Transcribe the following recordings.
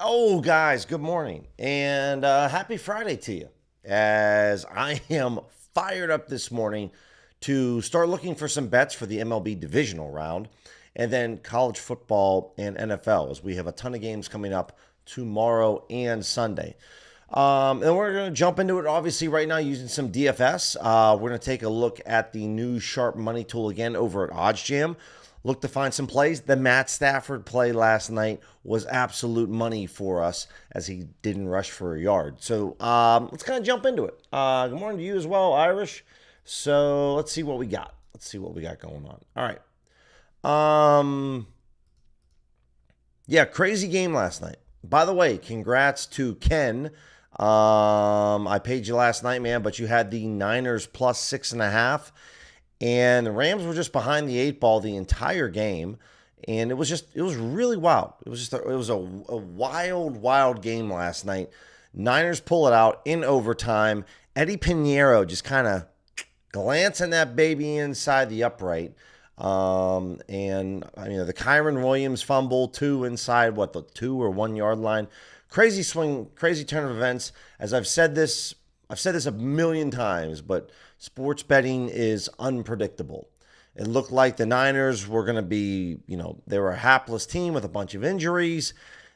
Oh, guys, good morning and happy Friday to you. As I am fired up this morning to start looking for some bets for the MLB divisional round and then college football and NFL, as we have a ton of games coming up tomorrow and Sunday. And we're going to jump into it, obviously, right now using some DFS. We're going to take a look at the new Sharp Money tool again over at OddsJam. Look to find some plays. The Matt Stafford play last night was absolute money for us as he didn't rush for a yard. So let's kind of jump into it. Good morning to you as well, Irish. So let's see what we got. Let's see what we got going on. All right. Yeah, crazy game last night. By the way, congrats to Ken. I paid you last night, man, but you had the Niners plus 6.5. And the Rams were just behind the 8 ball the entire game. And it was really wild. It was a wild game last night. Niners pull it out in overtime. Eddie Pinheiro just kind of glancing that baby inside the upright. And the Kyron Williams fumble, two inside, the 2 or 1 yard line. Crazy swing, crazy turn of events. As I've said this a million times, but sports betting is unpredictable. It looked like the Niners were going to be, they were a hapless team with a bunch of injuries.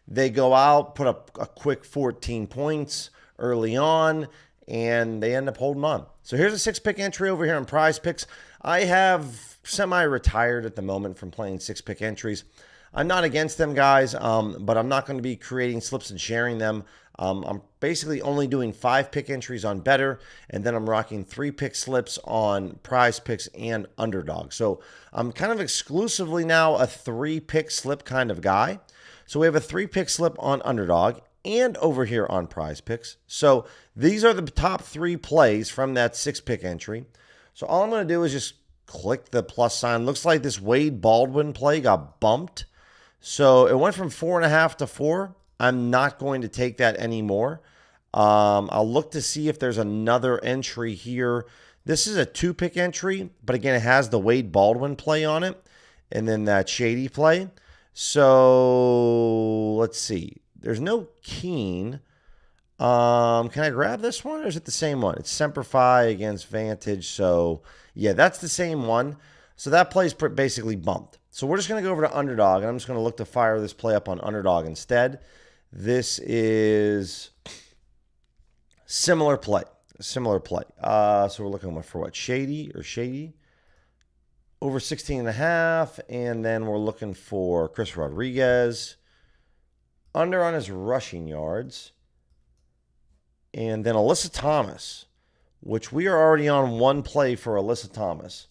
They go out, put up a quick 14 points early on, and they end up holding on. So here's a 6-pick entry over here on PrizePicks. I have semi-retired at the moment from playing 6-pick entries. I'm not against them, guys, but I'm not going to be creating slips and sharing them. I'm basically only doing 5-pick entries on Better, and then I'm rocking 3-pick slips on PrizePicks and Underdog. So I'm kind of exclusively now a 3-pick slip kind of guy. So we have a 3-pick slip on Underdog and over here on PrizePicks. So these are the top 3 plays from that 6-pick entry. So all I'm going to do is just click the plus sign. Looks like this Wade Baldwin play got bumped. So it went from 4.5 to 4. I'm not going to take that anymore. I'll look to see if there's another entry here. This is a 2-pick entry, but again, it has the Wade Baldwin play on it and then that shady play. So let's see. There's no Keen. Can I grab this one or is it the same one? It's Semper Fi against Vantage. So yeah, that's the same one. So that play's basically bumped. So we're just going to go over to Underdog, and I'm just going to look to fire this play up on Underdog instead. This is similar play. So we're looking for what? Shady. Over 16.5, and then we're looking for Chris Rodriguez. Under on his rushing yards. And then Alyssa Thomas, which we are already on one play for Alyssa Thomas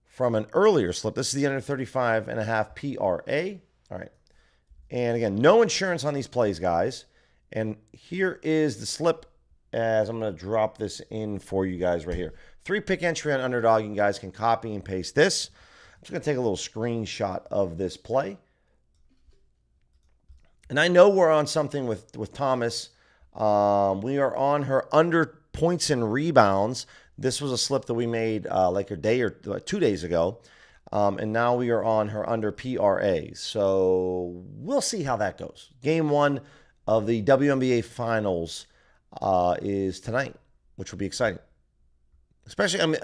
from an earlier slip. This is the under 35.5 PRA. All right. And again, no insurance on these plays, guys. And here is the slip as I'm going to drop this in for you guys right here. 3-pick entry on Underdog. You guys can copy and paste this. I'm just going to take a little screenshot of this play. And I know we're on something with Thomas. We are on her under points and rebounds. This was a slip that we made like a day or 2 days ago. And now we are on her under PRA. So we'll see how that goes. Game 1 of the WNBA Finals is tonight, which will be exciting. Especially,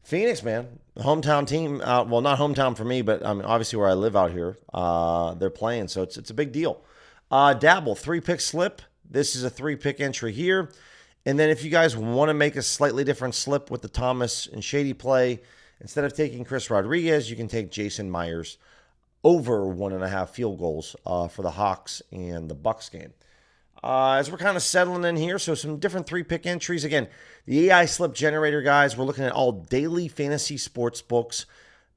Phoenix, man, the hometown team. Well, not hometown for me, but obviously where I live out here, they're playing. So it's a big deal. Dabble, 3-pick slip. This is a 3-pick entry here. And then if you guys want to make a slightly different slip with the Thomas and Shady play, instead of taking Chris Rodriguez, you can take Jason Myers over 1.5 field goals for the Hawks and the Bucks game. As we're kind of settling in here, so some different 3-pick entries. Again, the AI slip generator, guys, we're looking at all daily fantasy sports books,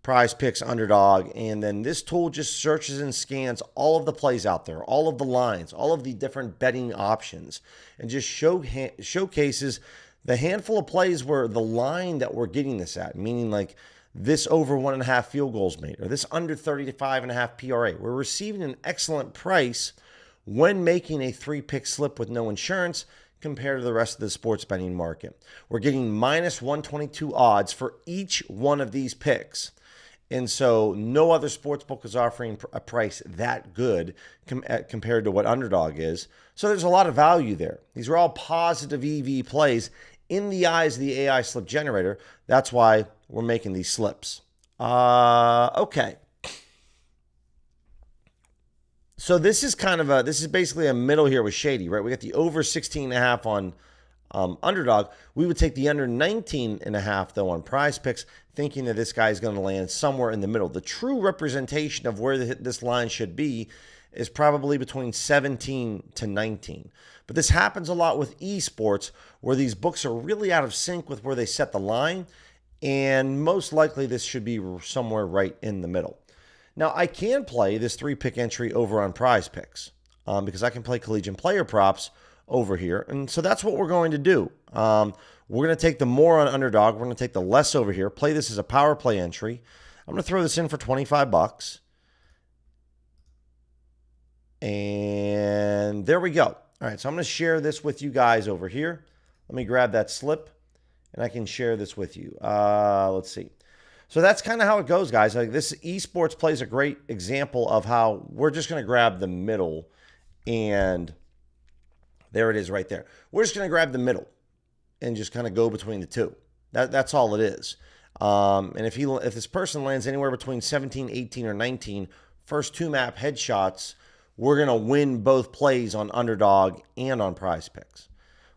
PrizePicks, Underdog, and then this tool just searches and scans all of the plays out there, all of the lines, all of the different betting options, and just showcases the handful of plays where the line that we're getting this at, meaning like this over 1.5 field goals made, or this under 35.5 PRA. We're receiving an excellent price when making a 3-pick slip with no insurance compared to the rest of the sports betting market. We're getting minus 122 odds for each one of these picks. And so no other sportsbook is offering a price that good compared to what Underdog is. So there's a lot of value there. These are all positive EV plays in the eyes of the AI slip generator. That's why we're making these slips. Okay. So this is basically a middle here with Shady, right? We got the over 16.5 on Underdog. We would take the under 19.5 though on PrizePicks, thinking that this guy is going to land somewhere in the middle. The true representation of where this line should be is probably between 17 to 19. But this happens a lot with esports, where these books are really out of sync with where they set the line, and most likely this should be somewhere right in the middle. Now, I can play this 3-pick entry over on PrizePicks because I can play collegiate player props over here. And so that's what we're going to do. We're going to take the more on Underdog. We're going to take the less over here. Play this as a power play entry. I'm going to throw this in for 25 bucks. And there we go. All right, so I'm going to share this with you guys over here. Let me grab that slip, and I can share this with you. Let's see. So that's kind of how it goes, guys. Like, this esports play is a great example of how we're just going to grab the middle, and there it is right there. We're just going to grab the middle and just kind of go between the two. That's all it is. And if this person lands anywhere between 17, 18, or 19, first 2 map headshots, we're going to win both plays on Underdog and on PrizePicks.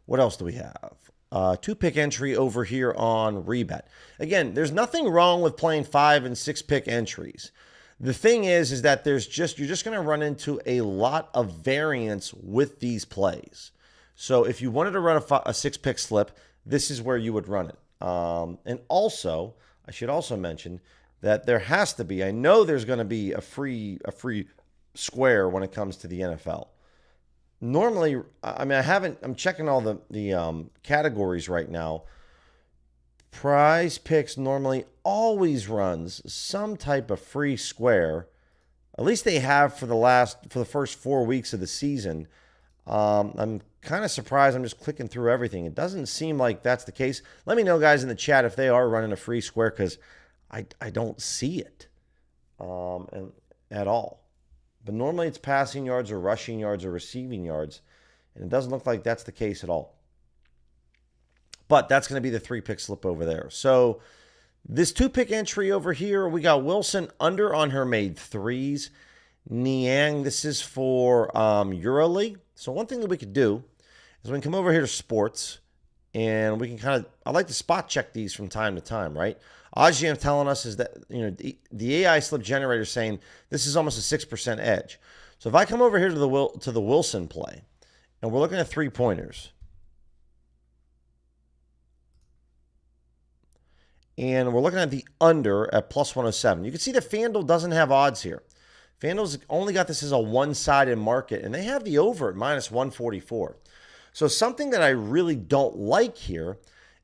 What else do we have? 2-pick entry over here on Rebet. Again, there's nothing wrong with playing 5 and 6-pick entries. The thing is that you're just going to run into a lot of variance with these plays. So if you wanted to run a 6-pick slip, this is where you would run it. And also, I should also mention that there has to be, I know there's going to be a free square when it comes to the NFL. Normally, I mean, I'm checking all the categories right now. PrizePicks normally always runs some type of free square. At least they have for the first 4 weeks of the season. I'm kind of surprised. I'm just clicking through everything. It doesn't seem like that's the case. Let me know, guys, in the chat if they are running a free square, because I don't see it at all. But normally it's passing yards or rushing yards or receiving yards, and it doesn't look like that's the case at all. But that's going to be the 3-pick slip over there. So this 2-pick entry over here, we got Wilson under on her made threes. Niang, this is for EuroLeague. So one thing that we could do is we can come over here to sports, and we can I like to spot check these from time to time, right? Ajam telling us is that, the AI slip generator is saying this is almost a 6% edge. So if I come over here to the Wilson play, and we're looking at 3-pointers, and we're looking at the under at plus 107. You can see that FanDuel doesn't have odds here. FanDuel's only got this as a one-sided market, and they have the over at minus 144. So something that I really don't like here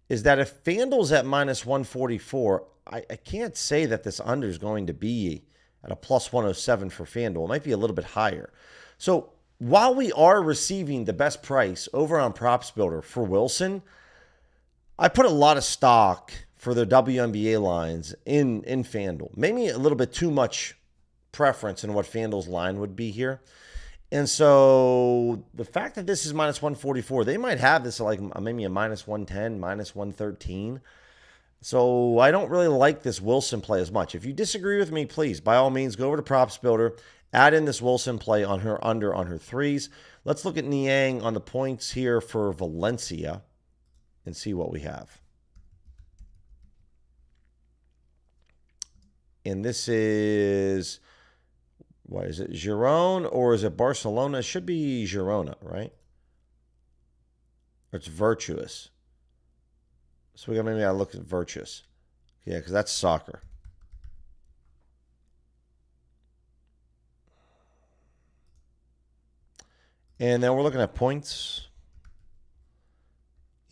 is that if FanDuel's at minus 144, I can't say that this under is going to be at a plus 107 for FanDuel. It might be a little bit higher. So while we are receiving the best price over on Props Builder for Wilson, I put a lot of stock for their WNBA lines in FanDuel. Maybe a little bit too much preference in what FanDuel's line would be here. And so the fact that this is minus 144, they might have this like maybe a minus 110, minus 113. So I don't really like this Wilson play as much. If you disagree with me, please, by all means, go over to Props Builder, add in this Wilson play on her under on her threes. Let's look at Niang on the points here for Valencia and see what we have. And this is, what is it, Girona or is it Barcelona? It should be Girona, right? Or it's Virtuous. So maybe I look at Virtuous. Yeah, because that's soccer. And then we're looking at points.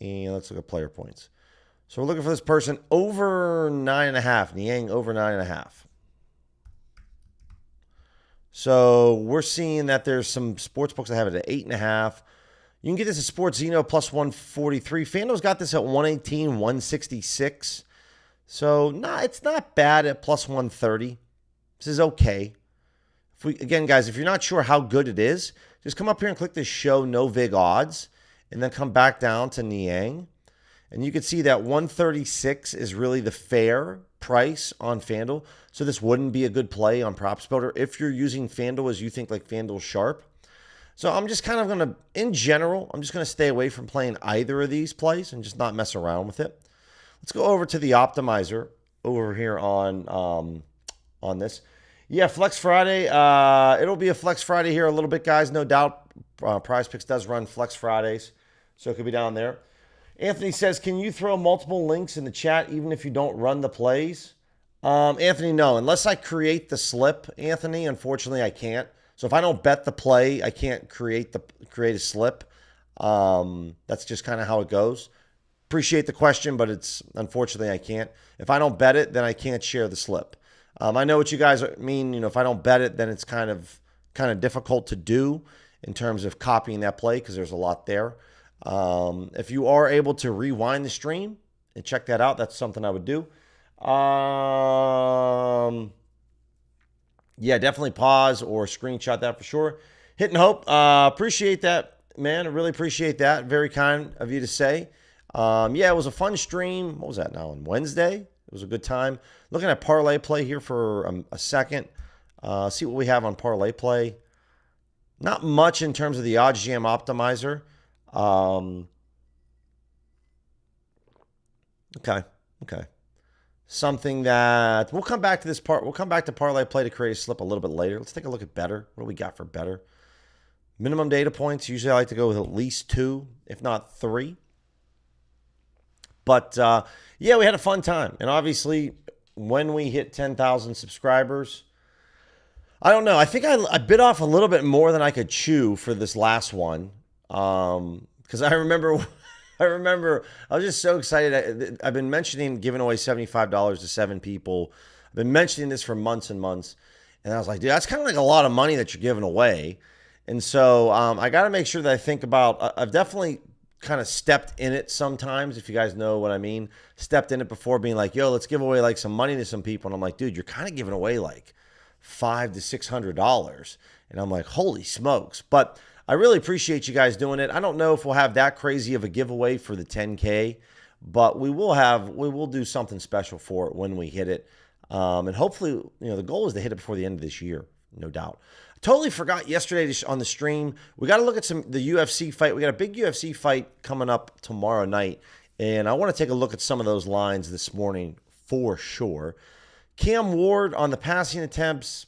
And let's look at player points. So we're looking for this person over 9.5. Niang over 9.5. So we're seeing that there's some sports books that have it at 8.5. You can get this at Sports Zeno plus 143. FanDuel's got this at 118, 166. So, it's not bad at plus 130. This is okay. Again, guys, if you're not sure how good it is, just come up here and click this show no vig odds, and then come back down to Niang. And you can see that 136 is really the fair price on FanDuel. So this wouldn't be a good play on Props Builder if you're using FanDuel as you think like FanDuel's sharp. So I'm just kind of going to, in general, I'm just going to stay away from playing either of these plays and just not mess around with it. Let's go over to the optimizer over here on this. Yeah, Flex Friday. It'll be a Flex Friday here a little bit, guys. No doubt. PrizePicks does run Flex Fridays, so it could be down there. Anthony says, can you throw multiple links in the chat even if you don't run the plays? Anthony, no. Unless I create the slip, Anthony, unfortunately I can't. So if I don't bet the play, I can't create a slip. That's just kind of how it goes. Appreciate the question, but it's unfortunately I can't. If I don't bet it, then I can't share the slip. I know what you guys mean. If I don't bet it, then it's kind of difficult to do in terms of copying that play because there's a lot there. If you are able to rewind the stream and check that out, that's something I would do. Yeah, definitely pause or screenshot that for sure. Hit and hope. Appreciate that, man. I really appreciate that. Very kind of you to say. Yeah, it was a fun stream. What was that now? On Wednesday? It was a good time. Looking at parlay play here for a second. See what we have on parlay play. Not much in terms of the odds jam optimizer. Okay. Something that we'll come back to this part. We'll come back to parlay play to create a slip a little bit later. Let's take a look at better. What do we got for better? Minimum data points. Usually I like to go with at least 2, if not 3. But yeah, we had a fun time. And obviously, when we hit 10,000 subscribers, I don't know. I think I bit off a little bit more than I could chew for this last one. Because I remember I was just so excited. I've been mentioning giving away $75 to 7 people. I've been mentioning this for months and months. And I was like, dude, that's kind of like a lot of money that you're giving away. And so I got to make sure that I think about, I've definitely kind of stepped in it sometimes, if you guys know what I mean. Stepped in it before being like, yo, let's give away like some money to some people. And I'm like, dude, you're kind of giving away like $500 to $600. And I'm like, holy smokes. But I really appreciate you guys doing it. I don't know if we'll have that crazy of a giveaway for the 10K, but we will do something special for it when we hit it. And hopefully, the goal is to hit it before the end of this year, no doubt. I totally forgot yesterday on the stream. We got to look at the UFC fight. We got a big UFC fight coming up tomorrow night, and I want to take a look at some of those lines this morning for sure. Cam Ward on the passing attempts.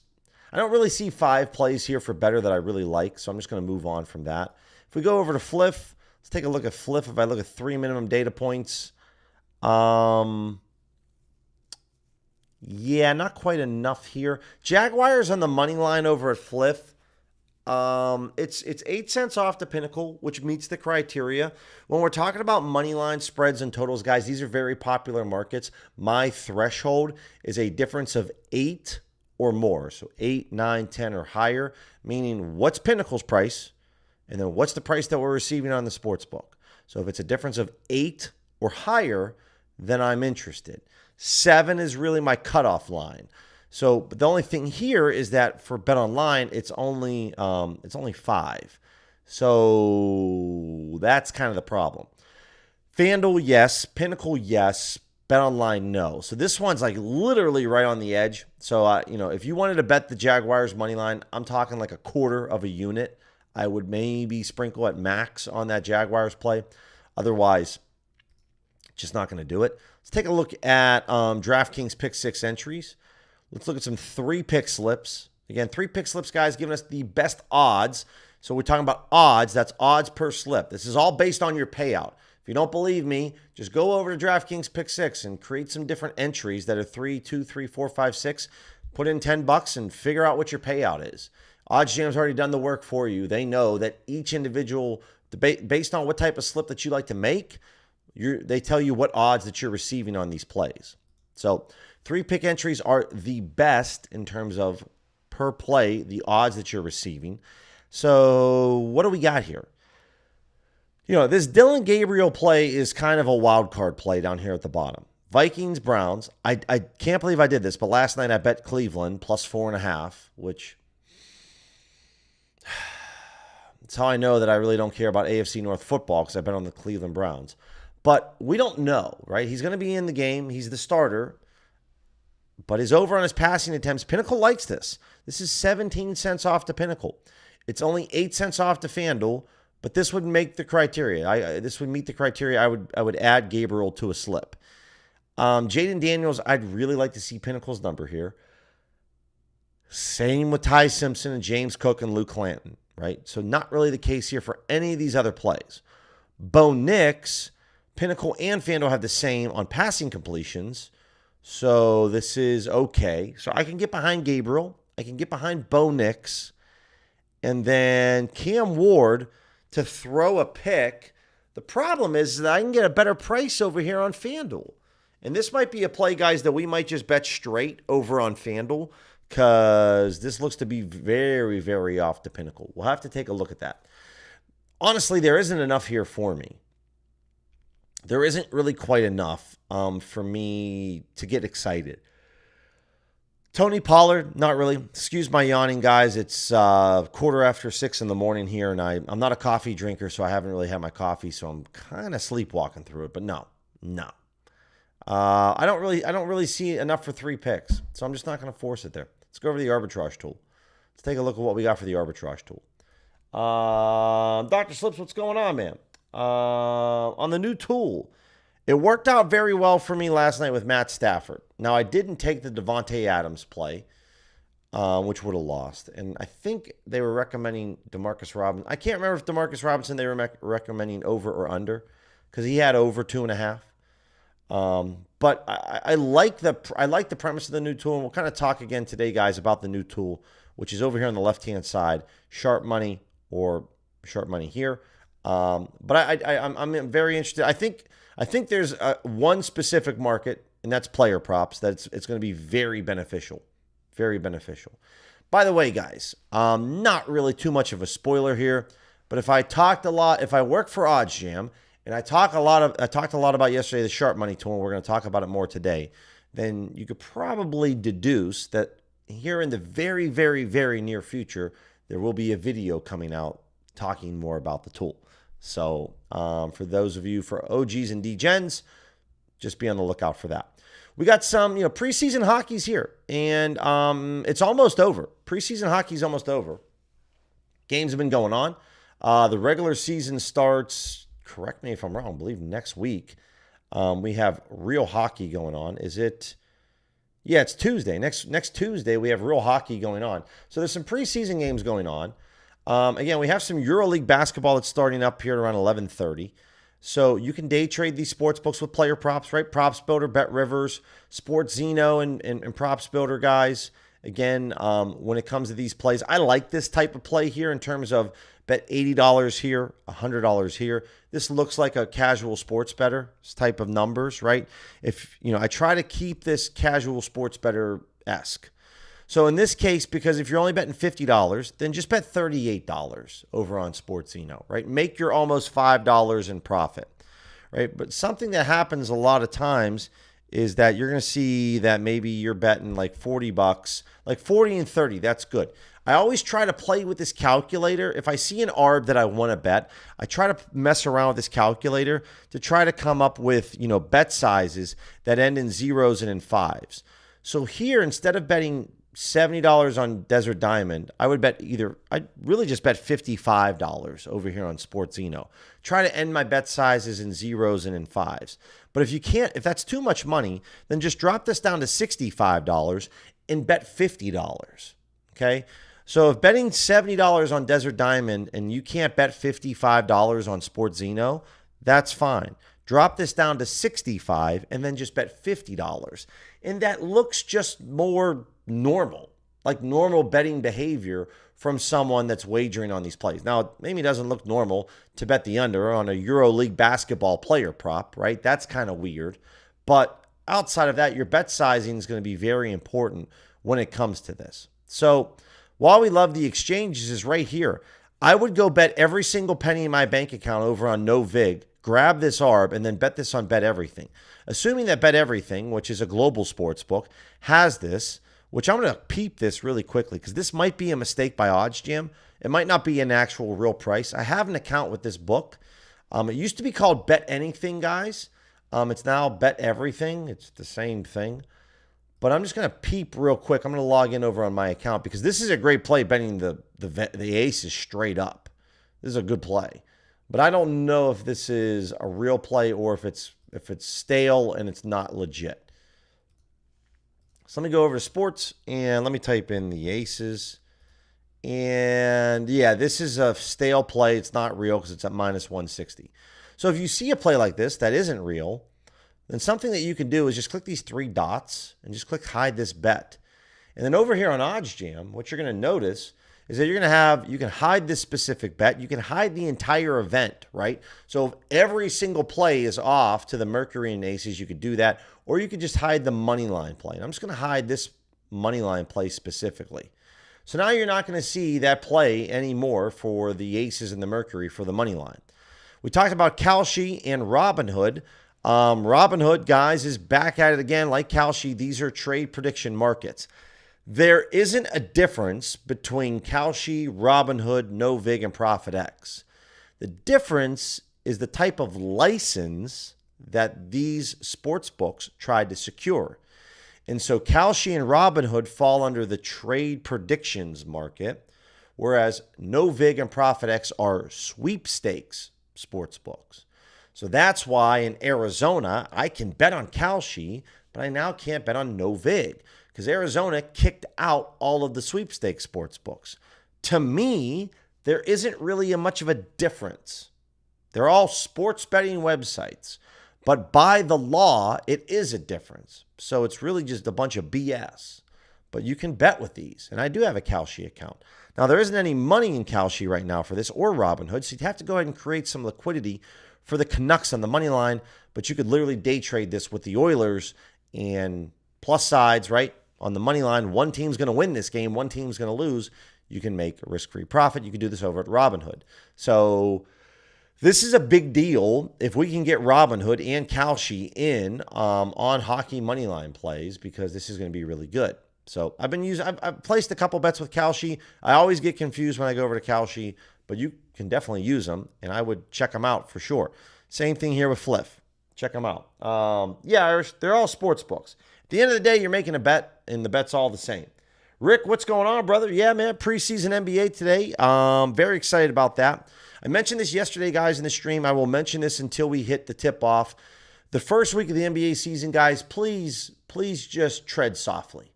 I don't really see 5 plays here for better that I really like, so I'm just going to move on from that. If we go over to Fliff, let's take a look at Fliff. If I look at 3 minimum data points, yeah, not quite enough here. Jaguars on the money line over at Fliff. It's 8 cents off the Pinnacle, which meets the criteria. When we're talking about money line spreads and totals, guys, these are very popular markets. My threshold is a difference of 8 or more. So 8, 9, 10 or higher, meaning what's Pinnacle's price and then what's the price that we're receiving on the sports book. So if it's a difference of 8 or higher, then I'm interested. 7 is really my cutoff line. So but the only thing here is that for Bet Online, it's only 5. So that's kind of the problem. FanDuel, yes. Pinnacle, yes. Bet Online, no. So this one's like literally right on the edge. So, if you wanted to bet the Jaguars money line, I'm talking like a quarter of a unit. I would maybe sprinkle at max on that Jaguars play. Otherwise, just not going to do it. Let's take a look at DraftKings pick 6 entries. Let's look at some 3-pick slips. Again, 3-pick slips, guys, giving us the best odds. So we're talking about odds. That's odds per slip. This is all based on your payout. If you don't believe me, just go over to DraftKings Pick 6 and create some different entries that are 3, 2, 3, 4, 5, 6. Put in $10 and figure out what your payout is. OddsJam's already done the work for you. They know that each individual, based on what type of slip that you like to make, they tell you what odds that you're receiving on these plays. So 3-pick entries are the best in terms of per play, the odds that you're receiving. So what do we got here? This Dylan Gabriel play is kind of a wild card play down here at the bottom. Vikings, Browns. I can't believe I did this, but last night I bet Cleveland plus 4.5, which it's how I know that I really don't care about AFC North football because I bet on the Cleveland Browns. But we don't know, right? He's going to be in the game. He's the starter. But his over on his passing attempts, Pinnacle likes this. This is 17 cents off to Pinnacle. It's only 8 cents off to FanDuel, but this would make the criteria. This would meet the criteria. I would add Gabriel to a slip. Jaden Daniels, I'd really like to see Pinnacle's number here. Same with Ty Simpson and James Cook and Luke Clanton, right? So not really the case here for any of these other plays. Bo Nix, Pinnacle and FanDuel have the same on passing completions. So this is okay. So I can get behind Gabriel. I can get behind Bo Nix. And then Cam Ward to throw a pick. The problem is that I can get a better price over here on FanDuel. And this might be a play, guys, that we might just bet straight over on FanDuel because this looks to be very, very off the Pinnacle. We'll have to take a look at that. Honestly, there isn't enough here for me. There isn't really quite enough for me to get excited. Tony Pollard, not really. Excuse my yawning, guys. It's 6:15 in the morning here, and I'm not a coffee drinker, so I haven't really had my coffee, so I'm kind of sleepwalking through it. But no. I don't really see enough for 3 picks, so I'm just not going to force it there. Let's go over to the arbitrage tool. Let's take a look at what we got for the arbitrage tool. Dr. Slips, what's going on, man? On the new tool, it worked out very well for me last night with Matt Stafford. Now, I didn't take the Devontae Adams play, which would have lost. And I think they were recommending Demarcus Robinson. I can't remember if Demarcus Robinson they were recommending over or under because he had over 2.5. But I like the premise of the new tool, and we'll kind of talk again today, guys, about the new tool, which is over here on the left-hand side, sharp money or sharp money here. But I'm very interested. I think there's one specific market, and that's player props, that it's going to be very beneficial. Very beneficial. By the way, guys, not really too much of a spoiler here, but if I work for OddsJam, and I talked a lot about yesterday the sharp money tool, and we're going to talk about it more today, then you could probably deduce that here in the very, very, very near future, there will be a video coming out talking more about the tool. So for those of you for OGs and DGens, just be on the lookout for that. We got some, preseason hockey's here, and it's almost over. Preseason hockey's almost over. Games have been going on. The regular season starts, correct me if I'm wrong, I believe next week. We have real hockey going on. Is it? Yeah, it's Tuesday. Next Tuesday, we have real hockey going on. So there's some preseason games going on. Again, we have some EuroLeague basketball that's starting up here around 11:30. So you can day trade these sports books with player props, right? Props Builder, Bet Rivers, Sports Zeno, and Props Builder, guys. Again, when it comes to these plays, I like this type of play here in terms of bet $80 here, $100 here. This looks like a casual sports bettor type of numbers, right? If I try to keep this casual sports bettor-esque. So in this case, because if you're only betting $50, then just bet $38 over on Sports Zeno, right? Make your almost $5 in profit, right? But something that happens a lot of times is that you're going to see that maybe you're betting like $40, like 40 and 30. That's good. I always try to play with this calculator. If I see an arb that I want to bet, I try to mess around with this calculator to try to come up with, bet sizes that end in zeros and in fives. So here, instead of betting $70 on Desert Diamond, I'd really just bet $55 over here on Sports Zeno. Try to end my bet sizes in zeros and in fives. But if that's too much money, then just drop this down to $65 and bet $50. Okay? So if betting $70 on Desert Diamond and you can't bet $55 on Sports Zeno, that's fine. Drop this down to $65 and then just bet $50. And that looks just more normal, like normal betting behavior from someone that's wagering on these plays. Now, maybe it doesn't look normal to bet the under on a EuroLeague basketball player prop, right? That's kind of weird. But outside of that, your bet sizing is going to be very important when it comes to this. So while we love the exchanges is right here, I would go bet every single penny in my bank account over on No Vig, grab this ARB, and then bet this on Bet Everything. Assuming that Bet Everything, which is a global sports book, has this, which I'm going to peep this really quickly because this might be a mistake by OddsJam. It might not be an actual real price. I have an account with this book. It used to be called Bet Anything, guys. It's now Bet Everything. It's the same thing. But I'm just going to peep real quick. I'm going to log in over on my account because this is a great play betting the aces straight up. This is a good play. But I don't know if this is a real play or if it's stale and it's not legit. So let me go over to sports and let me type in the aces. And yeah, this is a stale play. It's not real because it's at minus 160. So if you see a play like this that isn't real, then something that you can do is just click these three dots and just click hide this bet. And then over here on OddsJam, what you're going to notice is that you can hide this specific bet. You can hide the entire event, right? So if every single play is off to the Mercury and Aces, you could do that. Or you could just hide the money line play. And I'm just going to hide this money line play specifically. So now you're not going to see that play anymore for the Aces and the Mercury for the money line. We talked about Kalshi and Robinhood. Robinhood, guys, is back at it again. Like Kalshi, these are trade prediction markets. There isn't a difference between Kalshi, Robinhood, NoVig, and ProfitX. The difference is the type of license that these sports books tried to secure. And so Kalshi and Robinhood fall under the trade predictions market, whereas NoVig and ProfitX are sweepstakes sports books. So that's why in Arizona, I can bet on Kalshi, but I now can't bet on NoVig because Arizona kicked out all of the sweepstakes sports books. To me, there isn't really much of a difference. They're all sports betting websites, but by the law, it is a difference. So it's really just a bunch of BS. But you can bet with these, and I do have a Kalshi account. Now, there isn't any money in Kalshi right now for this or Robinhood, so you'd have to go ahead and create some liquidity for the Canucks on the money line, but you could literally day trade this with the Oilers and plus sides, right? On the money line, one team's going to win this game, one team's going to lose. You can make a risk-free profit. You can do this over at Robinhood. So this is a big deal if we can get Robinhood and Kalshi in on hockey money line plays because this is going to be really good. So I've placed a couple bets with Kalshi. I always get confused when I go over to Kalshi, but you can definitely use them, and I would check them out for sure. Same thing here with Fliff. Check them out. Yeah, they're all sports books. At the end of the day, you're making a bet, and the bet's all the same. Rick, what's going on, brother? Yeah, man, preseason NBA today. Very excited about that. I mentioned this yesterday, guys, in the stream. I will mention this until we hit the tip-off. The first week of the NBA season, guys, please just tread softly.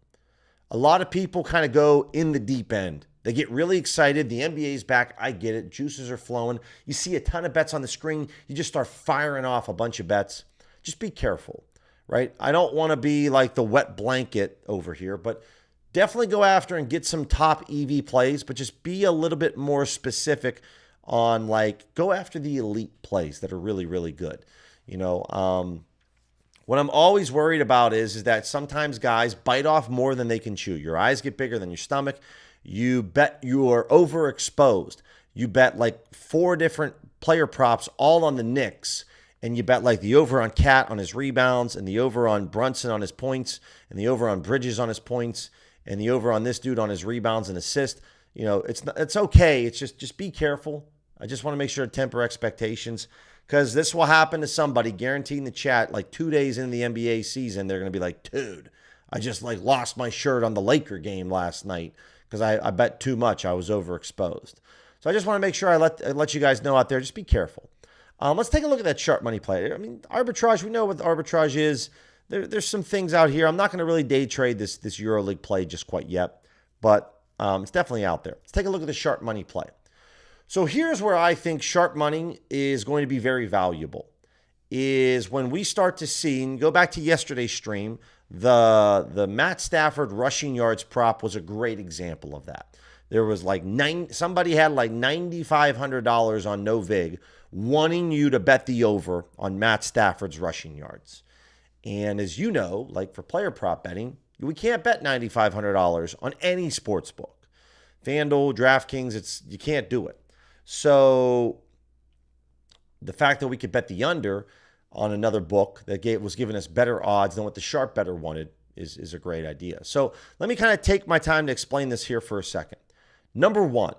A lot of people kind of go in the deep end. They get really excited. The NBA's back. I get it. Juices are flowing. You see a ton of bets on the screen. You just start firing off a bunch of bets. Just be careful, right? I don't want to be like the wet blanket over here, but definitely go after and get some top EV plays, but just be a little bit more specific on go after the elite plays that are really, really good. You know, what I'm always worried about is that sometimes guys bite off more than they can chew. Your eyes get bigger than your stomach. You bet you are overexposed. You bet 4 different player props all on the Knicks, and you bet the over on Cat on his rebounds, and the over on Brunson on his points, and the over on Bridges on his points, and the over on this dude on his rebounds and assists. You know, it's okay. It's just be careful. I just want to make sure to temper expectations because this will happen to somebody guaranteed in the chat 2 days into the NBA season. They're going to be like, dude, I just lost my shirt on the Laker game last night because I bet too much. I was overexposed. So I just want to make sure I let you guys know out there, just be careful. Let's take a look at that sharp money play. I mean, arbitrage, we know what arbitrage is. There's some things out here. I'm not going to really day trade this EuroLeague play just quite yet, but it's definitely out there. Let's take a look at the sharp money play. So here's where I think sharp money is going to be very valuable, is when we start to see, and go back to yesterday's stream, the Matt Stafford rushing yards prop was a great example of that. There was somebody had $9,500 on NoVig wanting you to bet the over on Matt Stafford's rushing yards. And as you know, for player prop betting, we can't bet $9,500 on any sports book. FanDuel, DraftKings, you can't do it. So the fact that we could bet the under on another book that was giving us better odds than what the sharp better wanted is a great idea. So let me kind of take my time to explain this here for a second. Number one,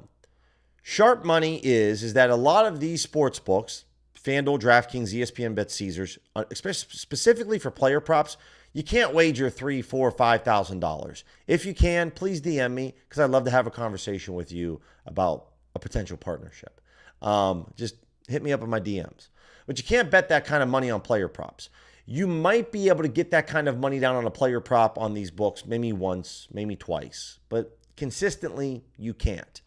sharp money is that a lot of these sports books, FanDuel, DraftKings, ESPN, Bet, Caesars, specifically for player props, you can't wager $3,000, $4,000, $5,000. If you can, please DM me because I'd love to have a conversation with you about a potential partnership. Just hit me up in my DMs. But you can't bet that kind of money on player props. You might be able to get that kind of money down on a player prop on these books maybe once, maybe twice, but consistently you can't.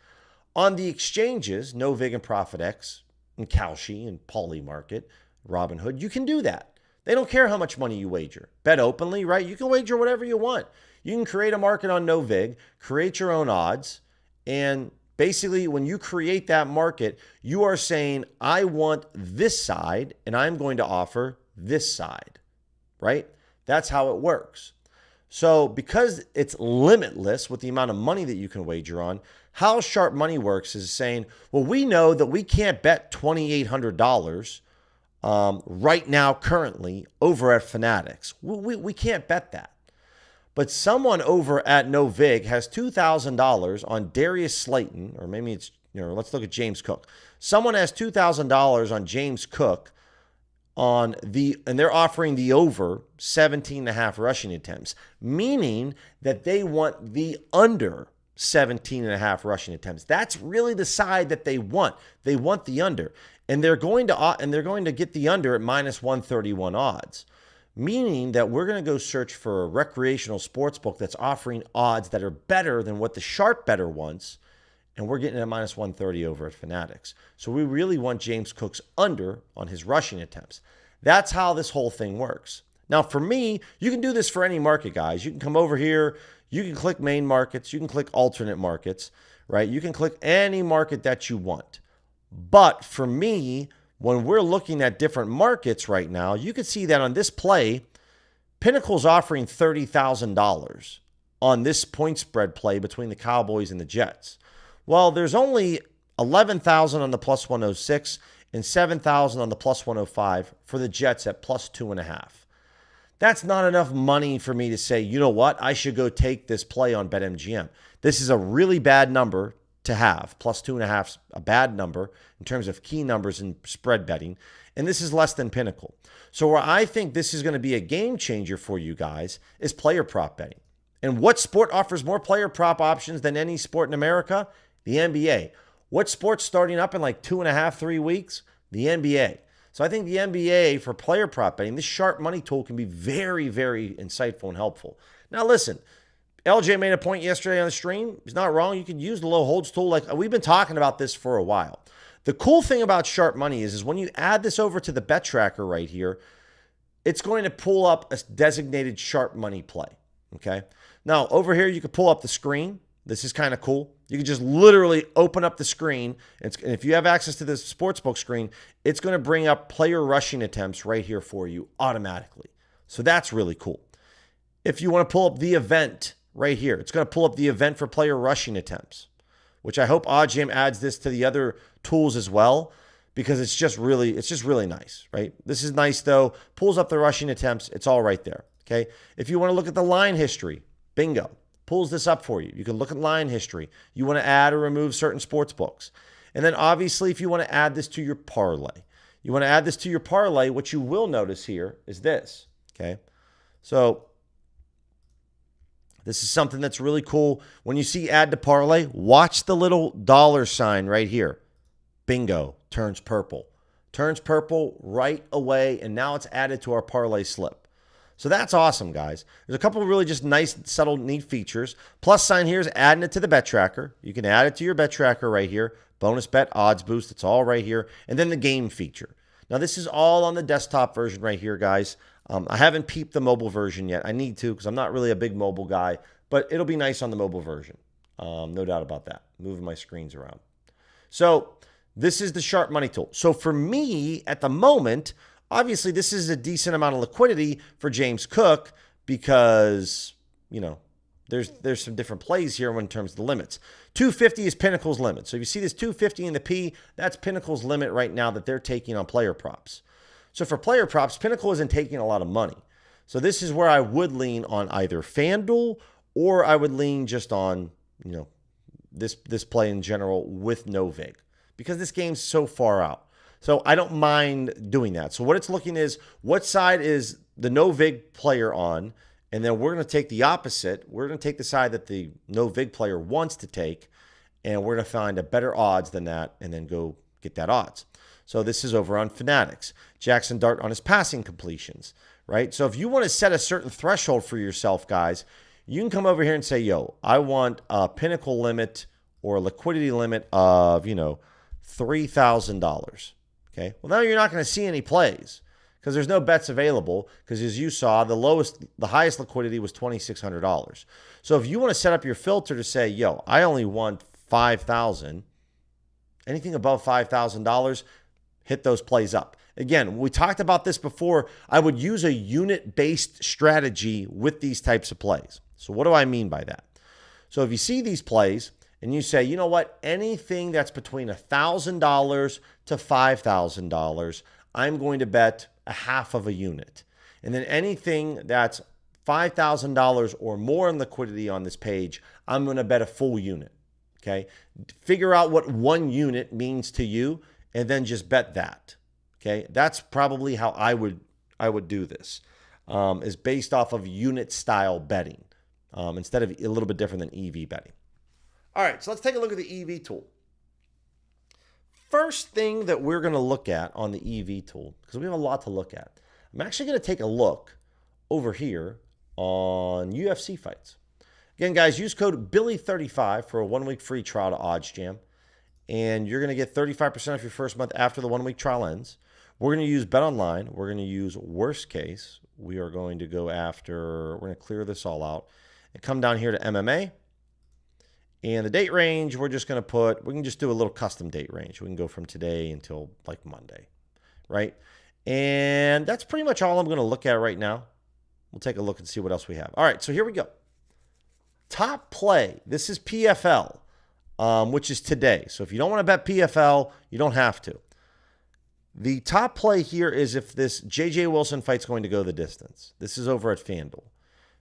On the exchanges, NoVig and ProfitX and Kalshi and Polymarket, Robinhood, you can do that. They don't care how much money you wager. Bet openly, right? You can wager whatever you want. You can create a market on NoVig, create your own odds, and basically, when you create that market, you are saying, I want this side, and I'm going to offer this side, right? That's how it works. So because it's limitless with the amount of money that you can wager on, how sharp money works is saying, well, we know that we can't bet $2,800 right now currently over at Fanatics. We can't bet that. But someone over at NoVig has $2,000 on Darius Slayton, or maybe it's, let's look at James Cook. Someone has $2,000 on James Cook and they're offering the over 17.5 rushing attempts, meaning that they want the under 17.5 rushing attempts. That's really the side that they want. They want the under, and they're going to get the under at minus 131 odds. Meaning that we're going to go search for a recreational sports book that's offering odds that are better than what the sharp better wants, and we're getting a minus 130 over at Fanatics. So we really want James Cook's under on his rushing attempts. That's how this whole thing works. Now, for me, you can do this for any market, guys. You can come over here. You can click main markets. You can click alternate markets, right? You can click any market that you want. But for me, when we're looking at different markets right now, you can see that on this play, Pinnacle's offering $30,000 on this point spread play between the Cowboys and the Jets. Well, there's only 11,000 on the plus 106 and 7,000 on the plus 105 for the Jets at plus 2.5. That's not enough money for me to say, you know what, I should go take this play on BetMGM. This is a really bad number to have. Plus 2.5, a bad number in terms of key numbers in spread betting. And this is less than Pinnacle. So where I think this is going to be a game changer for you guys is player prop betting. And what sport offers more player prop options than any sport in America? The NBA. What sport's starting up in like 2.5, 3 weeks? The NBA. So I think the NBA for player prop betting, this sharp money tool can be very, very insightful and helpful. Now listen, LJ made a point yesterday on the stream. He's not wrong. You can use the low holds tool. Like we've been talking about this for a while. The cool thing about sharp money is when you add this over to the bet tracker right here, it's going to pull up a designated sharp money play. Okay. Now over here, you can pull up the screen. This is kind of cool. You can just literally open up the screen. And if you have access to this sportsbook screen, it's going to bring up player rushing attempts right here for you automatically. So that's really cool. If you want to pull up the event right here, it's going to pull up the event for player rushing attempts, which I hope OddsJam adds this to the other tools as well, because it's just really nice, right? This is nice though. Pulls up the rushing attempts. It's all right there. Okay. If you want to look at the line history, bingo. Pulls this up for you. You can look at line history. You want to add or remove certain sports books. And then obviously, if you want to add this to your parlay, what you will notice here is this, okay? So this is something that's really cool. When you see add to parlay, watch the little dollar sign right here. Bingo, turns purple. Turns purple right away, and now it's added to our parlay slip. So that's awesome, guys. There's a couple of really just nice, subtle, neat features. Plus sign here is adding it to the bet tracker. You can add it to your bet tracker right here. Bonus bet, odds boost, it's all right here. And then the game feature. Now, this is all on the desktop version right here, guys. I haven't peeped the mobile version yet. I need to because I'm not really a big mobile guy. But it'll be nice on the mobile version. No doubt about that. Moving my screens around. So this is the sharp money tool. So for me, at the moment, obviously, this is a decent amount of liquidity for James Cook because, there's some different plays here in terms of the limits. 250 is Pinnacle's limit. So if you see this 250 in the P, that's Pinnacle's limit right now that they're taking on player props. So for player props, Pinnacle isn't taking a lot of money. So this is where I would lean on either FanDuel, or I would lean just on, this play in general with no vig, because this game's so far out. So I don't mind doing that. So what it's looking is, what side is the no vig player on? And then we're going to take the opposite. We're going to take the side that the no vig player wants to take, and we're going to find a better odds than that and then go get that odds. So this is over on Fanatics. Jackson Dart on his passing completions, right? So if you want to set a certain threshold for yourself, guys, you can come over here and say, yo, I want a Pinnacle limit or a liquidity limit of, $3,000. Okay. Well, now you're not going to see any plays because there's no bets available, because as you saw, the highest liquidity was $2,600. So if you want to set up your filter to say, yo, I only want $5,000, anything above $5,000, hit those plays up. Again, we talked about this before. I would use a unit-based strategy with these types of plays. So what do I mean by that? So if you see these plays and you say, you know what, anything that's between $1,000 to $5,000, I'm going to bet a half of a unit. And then anything that's $5,000 or more in liquidity on this page, I'm going to bet a full unit. Okay. Figure out what 1 unit means to you and then just bet that. Okay. That's probably how I would do this, is based off of unit style betting, instead of a little bit different than EV betting. All right. So let's take a look at the EV tool. First thing that we're going to look at on the EV tool, because we have a lot to look at, I'm actually going to take a look over here on UFC fights. Again, guys, use code Billy35 for a 1-week free trial to OddsJam, and you're going to get 35% off your first month after the 1-week trial ends. We're going to use BetOnline. We're going to use worst case. We are going to go after, we're going to clear this all out and come down here to MMA. And the date range, we're just going to we can just do a little custom date range. We can go from today until like Monday, right? And that's pretty much all I'm going to look at right now. We'll take a look and see what else we have. All right, so here we go. Top play. This is PFL, which is today. So if you don't want to bet PFL, you don't have to. The top play here is if this J.J. Wilson fight's going to go the distance. This is over at FanDuel.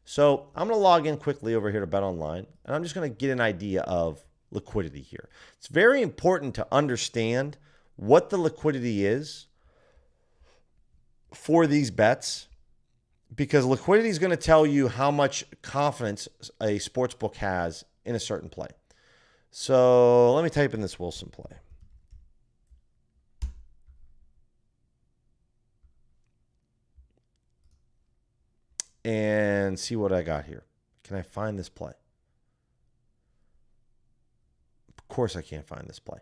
So I'm going to log in quickly over here to BetOnline, and I'm just going to get an idea of liquidity here. It's very important to understand what the liquidity is for these bets, because liquidity is going to tell you how much confidence a sportsbook has in a certain play. So let me type in this Wilson play. And see what I got here. Can I find this play? Of course I can't find this play.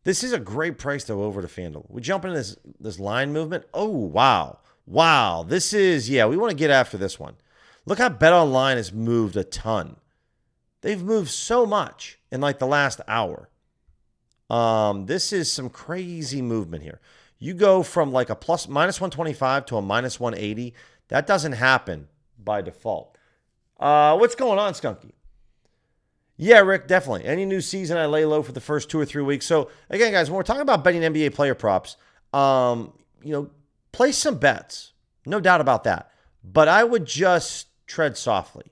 This is a great price to go over to FanDuel. We jump into this line movement. Oh, wow. Wow. This is, we want to get after this one. Look how BetOnline has moved a ton. They've moved so much in like the last hour. This is some crazy movement here. You go from like a minus 125 to a minus 180. That doesn't happen by default. What's going on, Skunky? Yeah, Rick, definitely. Any new season, I lay low for the first 2 or 3 weeks. So, again, guys, when we're talking about betting NBA player props, place some bets. No doubt about that. But I would just tread softly.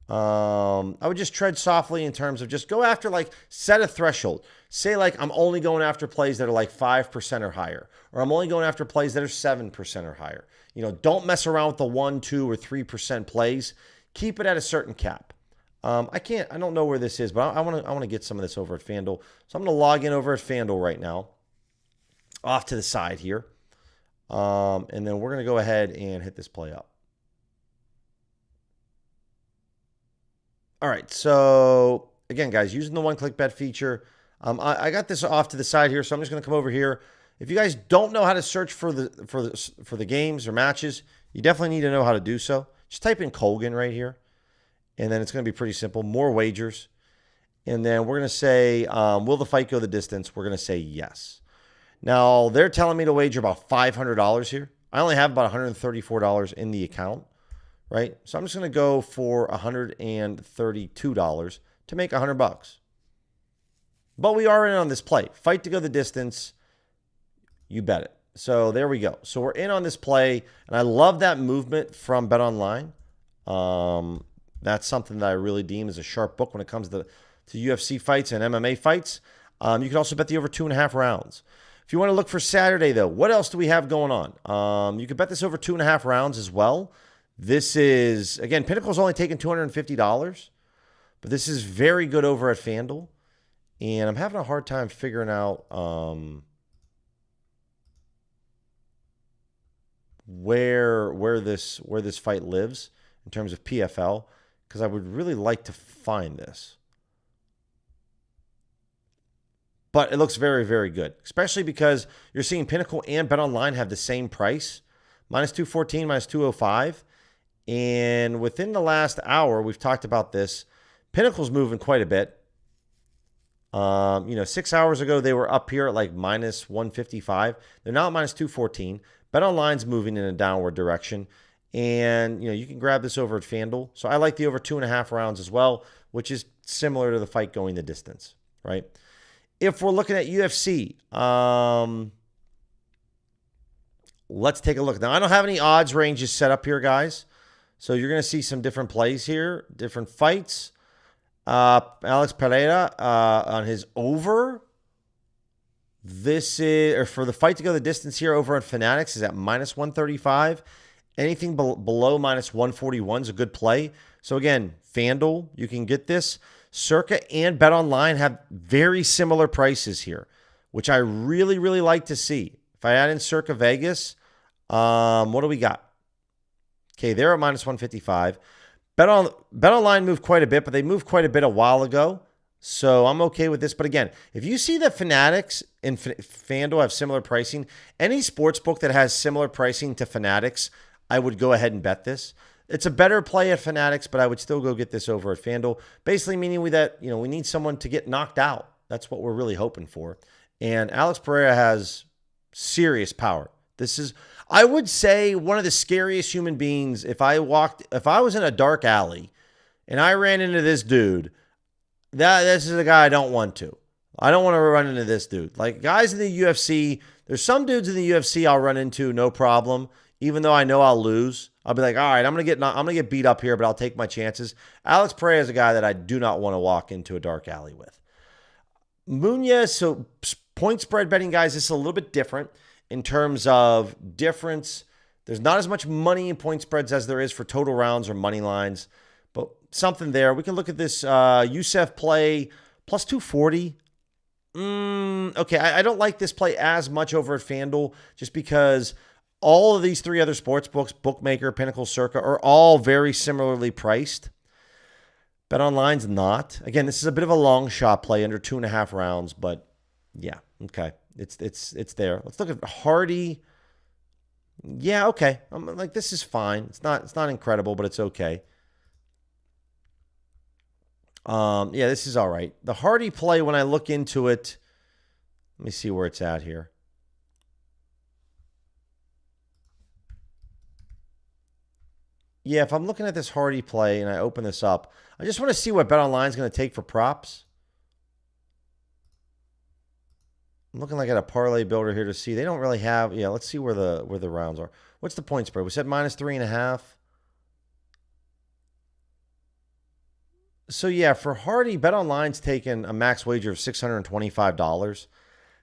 I would just tread softly in terms of just go after, set a threshold. Say, I'm only going after plays that are 5% or higher. Or I'm only going after plays that are 7% or higher. Don't mess around with the 1, 2, or 3% plays. Keep it at a certain cap. I don't know where this is, but I want to get some of this over at FanDuel. So I'm going to log in over at FanDuel right now, off to the side here. And then we're going to go ahead and hit this play up. All right. So again, guys, using the one-click bet feature, I got this off to the side here, so I'm just going to come over here. If you guys don't know how to search for the games or matches, you definitely need to know how to do so. Just type in Colgan right here, and then it's going to be pretty simple. More wagers. And then we're going to say, will the fight go the distance? We're going to say yes. Now, they're telling me to wager about $500 here. I only have about $134 in the account, right? So I'm just going to go for $132 to make $100. But we are in on this play. Fight to go the distance. You bet it. So there we go. So we're in on this play, and I love that movement from BetOnline. That's something that I really deem as a sharp book when it comes to UFC fights and MMA fights. You can also bet the over 2.5 rounds. If you want to look for Saturday, though, what else do we have going on? You could bet this over 2.5 rounds as well. This is, again, Pinnacle's only taking $250, but this is very good over at FanDuel. And I'm having a hard time figuring out where this fight lives in terms of PFL, because I would really like to find this. But it looks very, very good, especially because you're seeing Pinnacle and BetOnline have the same price, minus 214, minus 205. And within the last hour, we've talked about this, Pinnacle's moving quite a bit. 6 hours ago, they were up here at like minus 155. They're now at minus 214. BetOnline's moving in a downward direction. And, you can grab this over at FanDuel. So I like the over 2.5 rounds as well, which is similar to the fight going the distance, right? If we're looking at UFC, let's take a look. Now, I don't have any odds ranges set up here, guys. So you're going to see some different plays here, different fights. Alex Pereira on his over. This is, or for the fight to go the distance here over on Fanatics is at minus 135. Anything below minus 141 is a good play. So again, FanDuel, you can get this. Circa and BetOnline have very similar prices here, which I really, really like to see. If I add in Circa Vegas, what do we got? Okay, they're at minus 155. BetOnline moved quite a bit, but they moved quite a bit a while ago. So I'm okay with this. But again, if you see that Fanatics and FanDuel have similar pricing, any sports book that has similar pricing to Fanatics, I would go ahead and bet this. It's a better play at Fanatics, but I would still go get this over at FanDuel. Basically meaning we need someone to get knocked out. That's what we're really hoping for. And Alex Pereira has serious power. This is, I would say, one of the scariest human beings. If I was in a dark alley and I ran into this dude, this is a guy I don't want to. I don't want to run into this dude. Like guys in the UFC, there's some dudes in the UFC I'll run into, no problem. Even though I know I'll lose, I'll be like, all right, I'm gonna get beat up here, but I'll take my chances. Alex Pereira is a guy that I do not want to walk into a dark alley with. Munoz, so point spread betting, guys, this is a little bit different in terms of difference. There's not as much money in point spreads as there is for total rounds or money lines, but something there. We can look at this Youssef play plus 240. Okay, I don't like this play as much over at FanDuel just because all of these three other sports books, Bookmaker, Pinnacle, Circa, are all very similarly priced. BetOnline's not. Again, this is a bit of a long shot play under 2.5 rounds, but yeah, okay. It's there. Let's look at Hardy. Yeah, okay. I'm like, this is fine. It's not incredible, but it's okay. Yeah, this is all right. The Hardy play, when I look into it, let me see where it's at here. Yeah, if I'm looking at this Hardy play and I open this up, I just want to see what BetOnline is going to take for props. I'm looking like at a parlay builder here to see. They don't really have. Yeah, let's see where the rounds are. What's the point spread? We said minus 3.5. So yeah, for Hardy, BetOnline's taken a max wager of $625.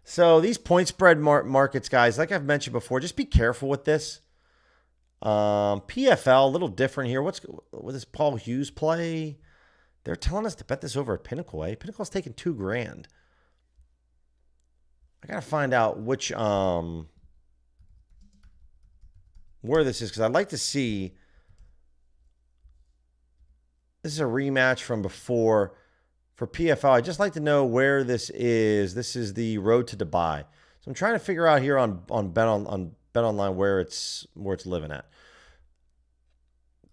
So these point spread markets, guys, like I've mentioned before, just be careful with this. PFL, a little different here. What's with this Paul Hughes play? They're telling us to bet this over at Pinnacle, eh? Pinnacle's taking $2,000. I gotta find out which where this is, because I'd like to see. This is a rematch from before for PFL. I'd just like to know where this is. This is the road to Dubai. So I'm trying to figure out here on BetOnline where it's living at.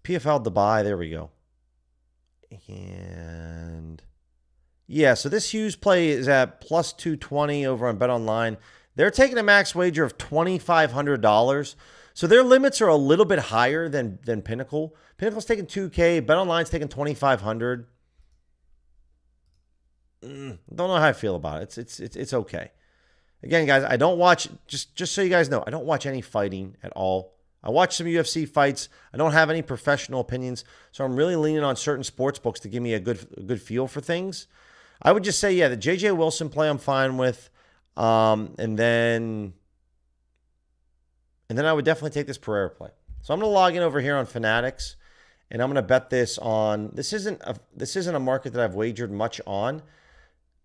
PFL Dubai, there we go. And yeah, so this Hughes play is at plus 220 over on BetOnline. They're taking a max wager of $2,500. So their limits are a little bit higher than Pinnacle. Pinnacle's taking 2K. BetOnline's taking 2,500. Don't know how I feel about it. It's okay. Again, guys, I don't watch, just so you guys know, I don't watch any fighting at all. I watch some UFC fights. I don't have any professional opinions, so I'm really leaning on certain sports books to give me a good feel for things. I would just say, yeah, the J.J. Wilson play I'm fine with, and then I would definitely take this Pereira play. So I'm going to log in over here on Fanatics, and I'm going to bet this on. This isn't a market that I've wagered much on.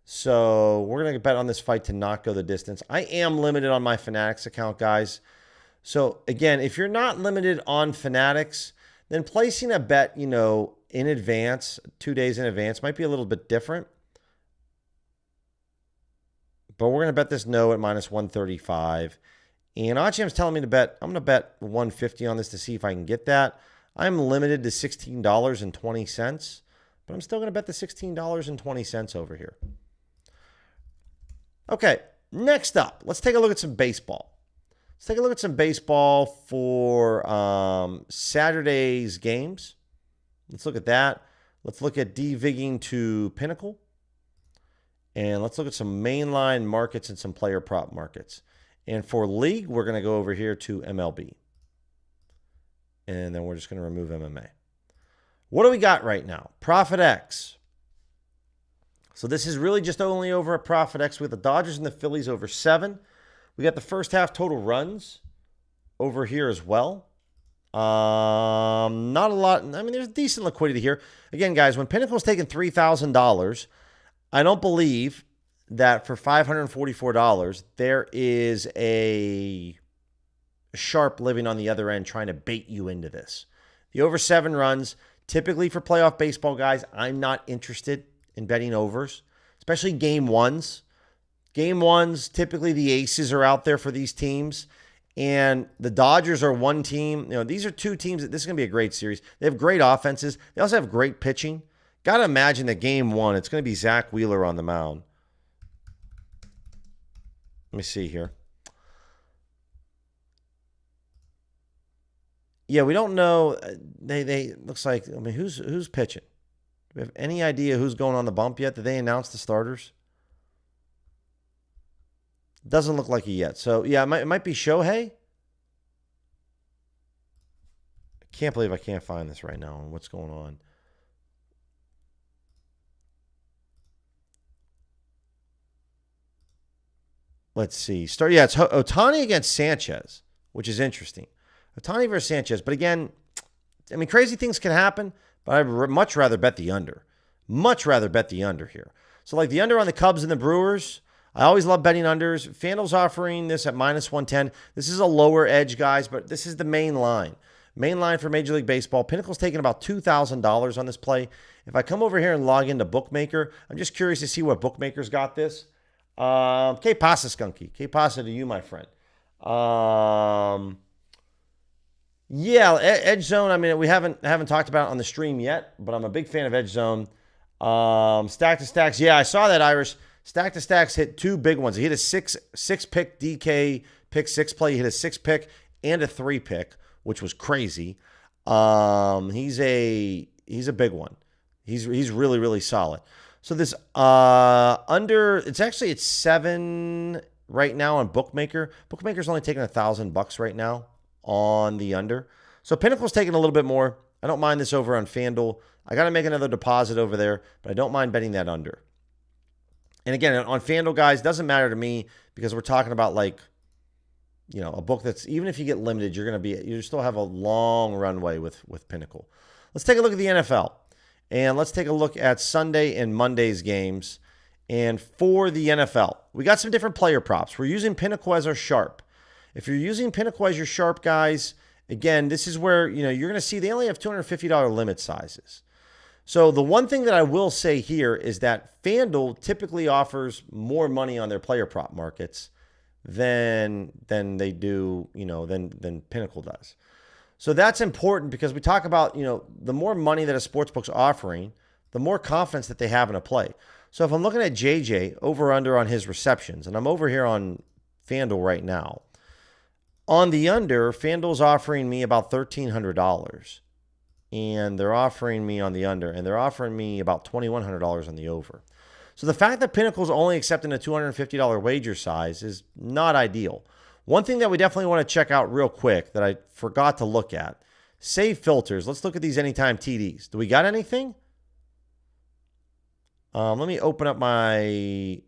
So we're going to bet on this fight to not go the distance. I am limited on my Fanatics account, guys. So again, if you're not limited on Fanatics, then placing a bet, in advance, 2 days in advance, might be a little bit different. But we're going to bet this no at minus 135. And Acham's telling me to bet. I'm going to bet 150 on this to see if I can get that. I'm limited to $16.20, but I'm still going to bet the $16.20 over here. Okay, next up, let's take a look at some baseball. Let's take a look at some baseball for Saturday's games. Let's look at that. Let's look at DVigging to Pinnacle. And let's look at some mainline markets and some player prop markets. And for league, we're going to go over here to MLB. And then we're just going to remove MMA. What do we got right now? Profit X. So this is really just only over at Profit X with the Dodgers and the Phillies over 7. We got the first half total runs over here as well. Not a lot. I mean, there's decent liquidity here. Again, guys, when Pinnacle's taking $3,000, I don't believe that for $544, there is a sharp living on the other end trying to bait you into this. The over 7 runs, typically for playoff baseball, guys, I'm not interested in betting overs, especially game ones. Game ones, typically the aces are out there for these teams. And the Dodgers are one team. These are two teams. This is going to be a great series. They have great offenses. They also have great pitching. Got to imagine that game one, it's going to be Zach Wheeler on the mound. Let me see here. Yeah, we don't know. They looks like, who's pitching? Do we have any idea who's going on the bump yet? Did they announce the starters? Doesn't look like it yet. So, yeah, it might be Shohei. I can't believe I can't find this right now. What's going on? Let's see. It's Ohtani against Sanchez, which is interesting. Ohtani versus Sanchez. But again, crazy things can happen, but I'd much rather bet the under. Much rather bet the under here. So like the under on the Cubs and the Brewers, I always love betting unders. FanDuel's offering this at minus 110. This is a lower edge, guys, but this is the main line. Main line for Major League Baseball. Pinnacle's taking about $2,000 on this play. If I come over here and log into Bookmaker, I'm just curious to see what Bookmaker's got this. Que pasa, Skunky? Que pasa to you, my friend? Yeah, Edge Zone. We haven't talked about it on the stream yet, but I'm a big fan of Edge Zone. Stack to Stacks. Yeah, I saw that, Irish. Stack to Stacks hit 2 big ones. He hit a six pick DK pick 6 play. He hit a 6 pick and a 3 pick, which was crazy. He's a big one. He's really, really solid. So this under, it's 7 right now on Bookmaker. Bookmaker's only taking $1,000 right now on the under. So Pinnacle's taking a little bit more. I don't mind this over on FanDuel. I got to make another deposit over there, but I don't mind betting that under. And again, on FanDuel, guys, doesn't matter to me because we're talking about a book that's, even if you get limited, you still have a long runway with Pinnacle. Let's take a look at the NFL. And let's take a look at Sunday and Monday's games. And for the NFL, we got some different player props. We're using Pinnacle as our sharp. If you're using Pinnacle as your sharp, guys, again, this is where, you're going to see they only have $250 limit sizes. So the one thing that I will say here is that FanDuel typically offers more money on their player prop markets than they do, than Pinnacle does. So that's important because we talk about, the more money that a sportsbook's offering, the more confidence that they have in a play. So if I'm looking at JJ over under on his receptions, and I'm over here on FanDuel right now, On the under, FanDuel's offering me about $1,300. And they're offering me on the under, and they're offering me about $2,100 on the over. So the fact that Pinnacle's only accepting a $250 wager size is not ideal. One thing that we definitely want to check out real quick that I forgot to look at, save filters. Let's look at these anytime TDs. Do we got anything? Let me open up my...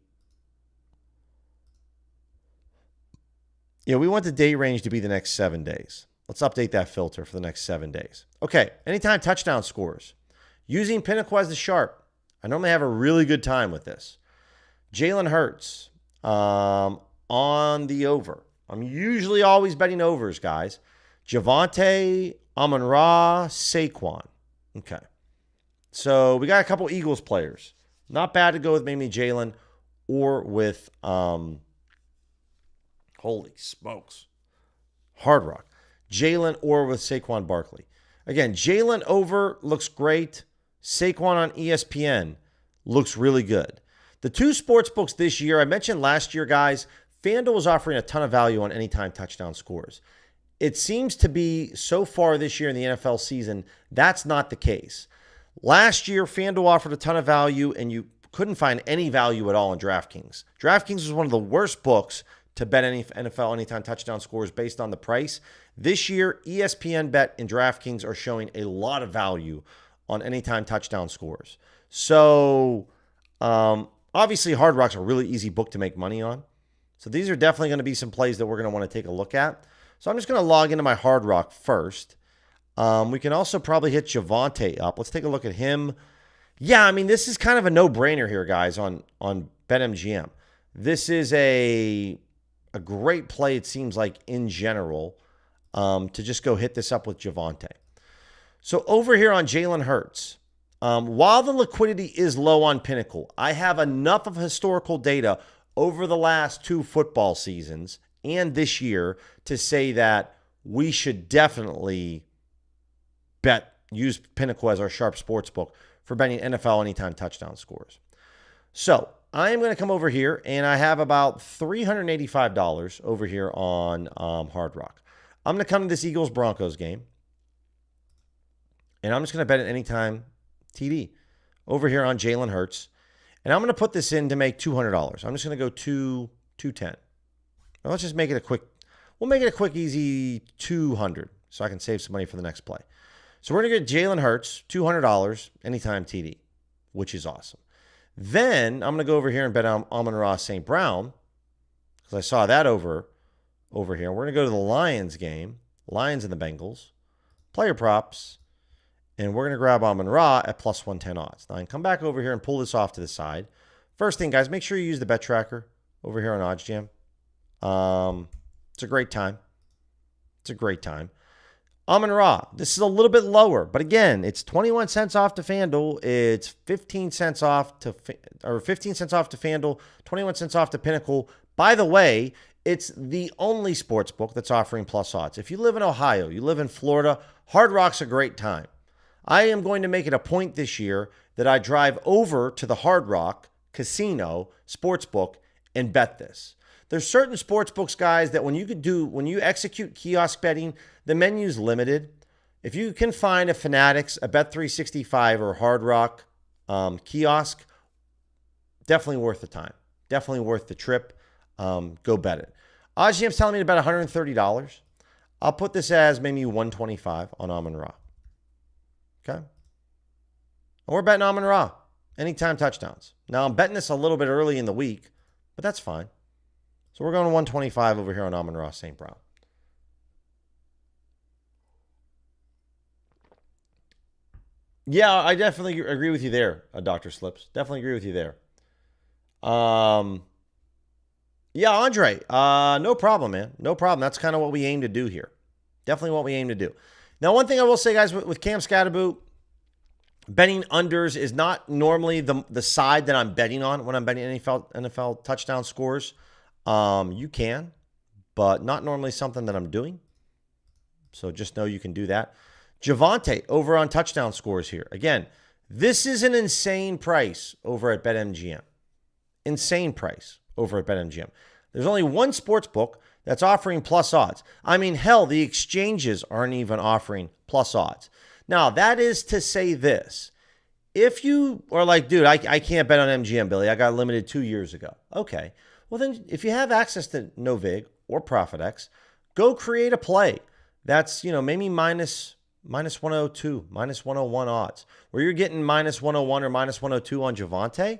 Yeah, we want the date range to be the next 7 days. Let's update that filter for the next 7 days. Okay, anytime touchdown scores. Using Pinnacle as the sharp. I normally have a really good time with this. Jalen Hurts on the over. I'm usually always betting overs, guys. Javonte, Amon-Ra, Saquon. Okay. So we got a couple Eagles players. Not bad to go with maybe Jalen or with, holy smokes, Hard Rock. Jalen or with Saquon Barkley. Again, Jalen over looks great. Saquon on ESPN looks really good. The two sports books this year, I mentioned last year, guys, FanDuel was offering a ton of value on anytime touchdown scores. It seems to be so far this year in the NFL season, that's not the case. Last year, FanDuel offered a ton of value, and you couldn't find any value at all in DraftKings. DraftKings was one of the worst books to bet any NFL anytime touchdown scores based on the price. This year, ESPN Bet and DraftKings are showing a lot of value on anytime touchdown scores. So, obviously, Hard Rock's a really easy book to make money on. So these are definitely going to be some plays that we're going to want to take a look at. So I'm just going to log into my Hard Rock first. We can also probably hit Javonte up. Let's take a look at him. Yeah, I mean, this is kind of a no-brainer here, guys, on BetMGM. This is a great play, it seems like, in general, to just go hit this up with Javonte. So over here on Jalen Hurts, while the liquidity is low on Pinnacle, I have enough of historical data over the last 2 football seasons and this year to say that we should definitely use Pinnacle as our sharp sports book for betting NFL anytime touchdown scores. So I am going to come over here, and I have about $385 over here on Hard Rock. I'm going to come to this Eagles-Broncos game, and I'm just going to bet an anytime TD over here on Jalen Hurts. And I'm going to put this in to make $200. I'm just going to go 210. Now let's just make it a quick, we'll make it a quick, easy 200 so I can save some money for the next play. So we're going to get Jalen Hurts, $200, anytime TD, which is awesome. Then I'm going to go over here and bet on Amon-Ra St. Brown because I saw that over here. We're going to go to the Lions game, Lions and the Bengals, player props, and we're going to grab Amon-Ra at plus 110 odds. Now I can come back over here and pull this off to the side. First thing, guys, make sure you use the bet tracker over here on OddsJam. It's a great time. It's a great time. Amon-Ra, this is a little bit lower, but again, it's 21 cents off to FanDuel. It's 15 cents off to FanDuel, 21 cents off to Pinnacle. By the way, it's the only sports book that's offering plus odds. If you live in Ohio, you live in Florida, Hard Rock's a great time. I am going to make it a point this year that I drive over to the Hard Rock Casino Sportsbook and bet this. There's certain sports books, guys, that when you execute kiosk betting, the menu's limited. If you can find a Fanatics, a Bet365, or Hard Rock kiosk, definitely worth the time. Definitely worth the trip. Go bet it. OddsJam's telling me about $130. I'll put this as maybe $125 on Amon-Ra. Okay. And we're betting Amon-Ra anytime touchdowns. Now, I'm betting this a little bit early in the week, but that's fine. So we're going to 125 over here on Amon-Ra St. Brown. Yeah, I definitely agree with you there, Dr. Slips. Definitely agree with you there. Yeah, Andre, no problem, man. No problem. That's kind of what we aim to do here. Definitely what we aim to do. Now, one thing I will say, guys, with Cam Scatterboot, betting unders is not normally the side that I'm betting on when I'm betting NFL touchdown scores. You can, but not normally something that I'm doing. So just know you can do that. Javonte over on touchdown scores here. Again, this is an insane price over at BetMGM. Insane price over at BetMGM. There's only one sports book that's offering plus odds. I mean, hell, the exchanges aren't even offering plus odds. Now, that is to say this. If you are like, dude, I can't bet on MGM, Billy. I got limited 2 years ago. Okay. Well, then if you have access to NoVig or ProfitX, go create a play. That's, maybe minus 102, minus 101 odds, where you're getting minus 101 or minus 102 on Javonte.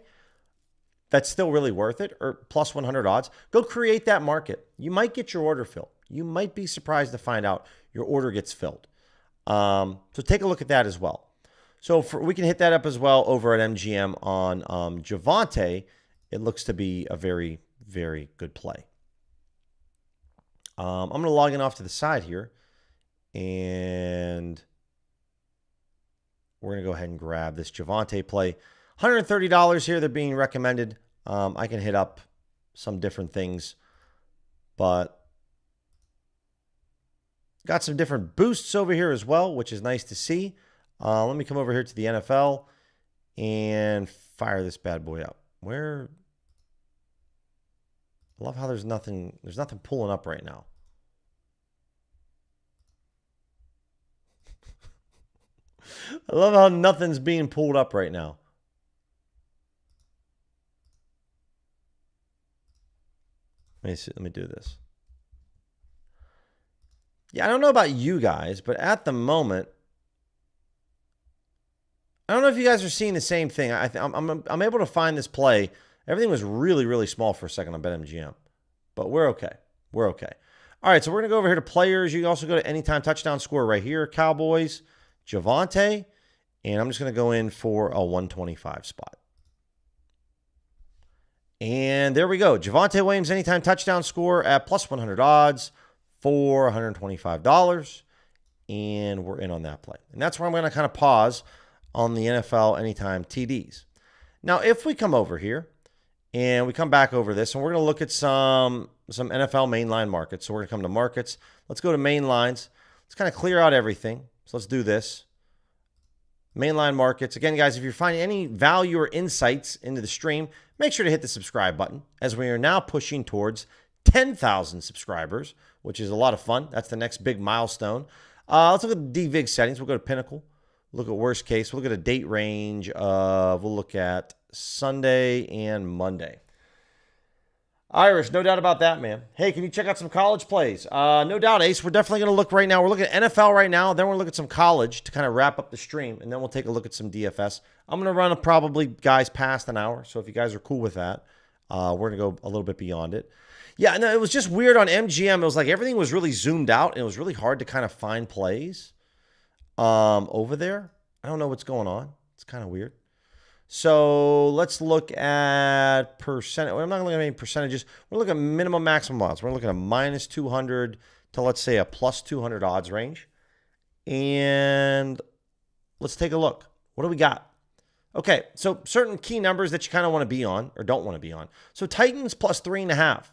That's still really worth it, or plus 100 odds. Go create that market. You might get your order filled. You might be surprised to find out your order gets filled. So take a look at that as well. So we can hit that up as well over at MGM on Javonte. It looks to be a very, very good play. I'm going to log in off to the side here, and we're going to go ahead and grab this Javonte play. $130 here. They're being recommended. I can hit up some different things, but got some different boosts over here as well, which is nice to see. Let me come over here to the NFL and fire this bad boy up. I love how there's nothing pulling up right now. I love how nothing's being pulled up right now. Let me do this. Yeah, I don't know about you guys, but at the moment, I don't know if you guys are seeing the same thing. I'm able to find this play. Everything was really, really small for a second on BetMGM, but we're okay. We're okay. All right, so we're going to go over here to players. You can also go to anytime touchdown score right here, Cowboys, Javonte, and I'm just going to go in for a 125 spot. And there we go. Javonte Williams, anytime touchdown score at plus 100 odds for $125. And we're in on that play. And that's where I'm going to kind of pause on the NFL anytime TDs. Now, if we come over here and we come back over this, and we're going to look at some NFL mainline markets. So we're going to come to markets. Let's go to main lines. Let's kind of clear out everything. So let's do this. Mainline markets. Again, guys, if you're finding any value or insights into the stream, make sure to hit the subscribe button, as we are now pushing towards 10,000 subscribers, which is a lot of fun. That's the next big milestone. Let's look at the DVIG settings. We'll go to Pinnacle. Look at worst case. We'll look at a date range of, we'll look at Sunday and Monday. Irish, no doubt about that, man. Hey, can you check out some college plays? No doubt, Ace. We're definitely going to look right now. We're looking at NFL right now. Then we'll look at some college to kind of wrap up the stream. And then we'll take a look at some DFS. I'm going to run probably, guys, past an hour. So if you guys are cool with that, we're going to go a little bit beyond it. Yeah, no, it was just weird on MGM. It was like everything was really zoomed out. And it was really hard to kind of find plays over there. I don't know what's going on. It's kind of weird. So let's look at percent. I'm not looking at any percentages. We're looking at minimum, maximum odds. We're looking at a minus 200 to, let's say, a plus 200 odds range. And let's take a look. What do we got? Okay, so certain key numbers that you kind of want to be on or don't want to be on. So Titans plus 3.5.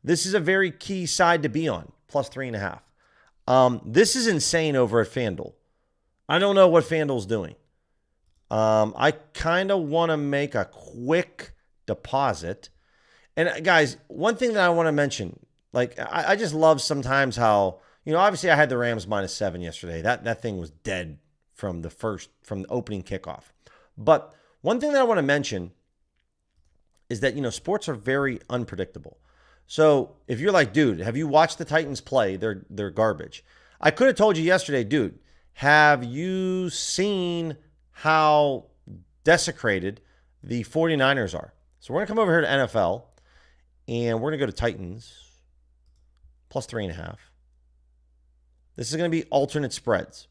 This is a very key side to be on, plus 3.5. This is insane over at FanDuel. I don't know what FanDuel's doing. I kind of want to make a quick deposit. And guys, one thing that I want to mention, like I just love sometimes how, obviously I had the Rams -7 yesterday. That thing was dead from the opening kickoff. But one thing that I want to mention is that, sports are very unpredictable. So if you're like, dude, have you watched the Titans play? They're garbage. I could have told you yesterday, dude, have you seen how desecrated the 49ers are? So we're going to come over here to NFL, and we're going to go to Titans, plus 3.5. This is going to be alternate spreads.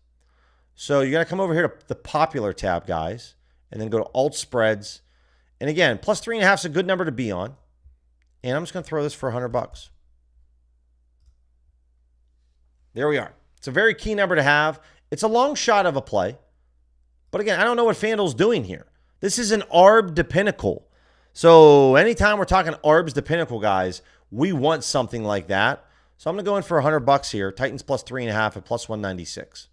So you got to come over here to the popular tab, guys, and then go to alt spreads. And again, plus 3.5 is a good number to be on. And I'm just going to throw this for $100. There we are. It's a very key number to have. It's a long shot of a play. But again, I don't know what FanDuel's doing here. This is an ARB to Pinnacle. So anytime we're talking ARBs to Pinnacle, guys, we want something like that. So I'm going to go in for $100 here. Titans plus 3.5 at plus 196.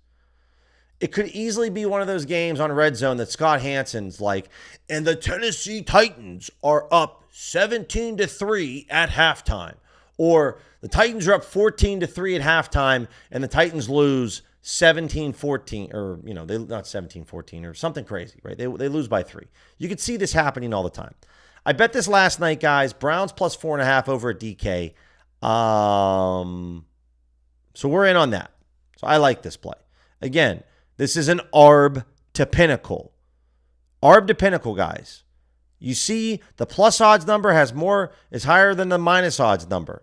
It could easily be one of those games on Red Zone that Scott Hansen's like, and the Tennessee Titans are up 17-3 at halftime. Or the Titans are up 14-3 at halftime, and the Titans lose 17-14, or, they not 17-14 or something crazy, right? They lose by 3. You could see this happening all the time. I bet this last night, guys. Browns plus 4.5 over at DK. So we're in on that. So I like this play. Again, this is an ARB to Pinnacle. ARB to Pinnacle, guys. You see the plus odds number is higher than the minus odds number.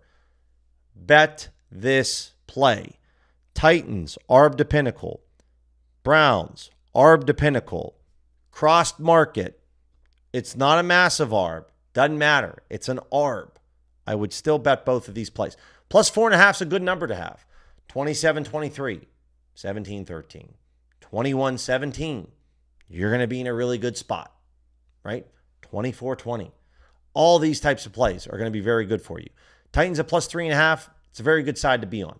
Bet this play. Titans, ARB to Pinnacle. Browns, ARB to Pinnacle. Crossed market. It's not a massive ARB. Doesn't matter. It's an ARB. I would still bet both of these plays. Plus 4.5 is a good number to have. 27-23, 17-13, 21-17. You're going to be in a really good spot, right? 24-20. All these types of plays are going to be very good for you. Titans at plus 3.5. It's a very good side to be on.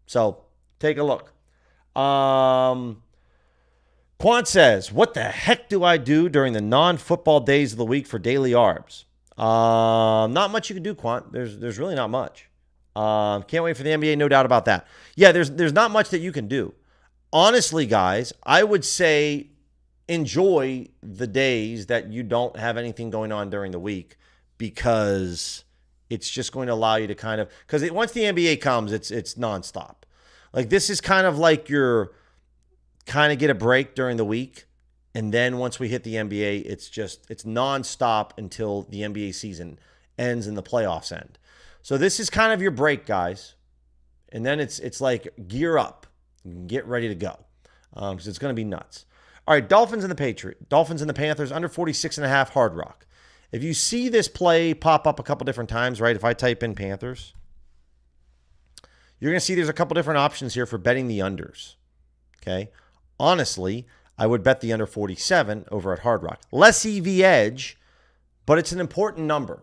So take a look. Quant says, what the heck do I do during the non-football days of the week for daily ARBs? Not much you can do, Quant. There's really not much. Can't wait for the NBA, no doubt about that. Yeah, there's not much that you can do. Honestly, guys, I would say enjoy the days that you don't have anything going on during the week, because it's just going to allow you to kind of, because once the NBA comes, it's nonstop. Like, this is kind of like your kind of get a break during the week. And then once we hit the NBA, it's nonstop until the NBA season ends and the playoffs end. So this is kind of your break, guys. And then it's like gear up, get ready to go, because it's going to be nuts. All right, Dolphins and the Panthers under 46.5 Hard Rock. If you see this play pop up a couple different times, right? If I type in Panthers, you're going to see there's a couple different options here for betting the unders. Okay, honestly, I would bet the under 47 over at Hard Rock. Less EV edge, but it's an important number.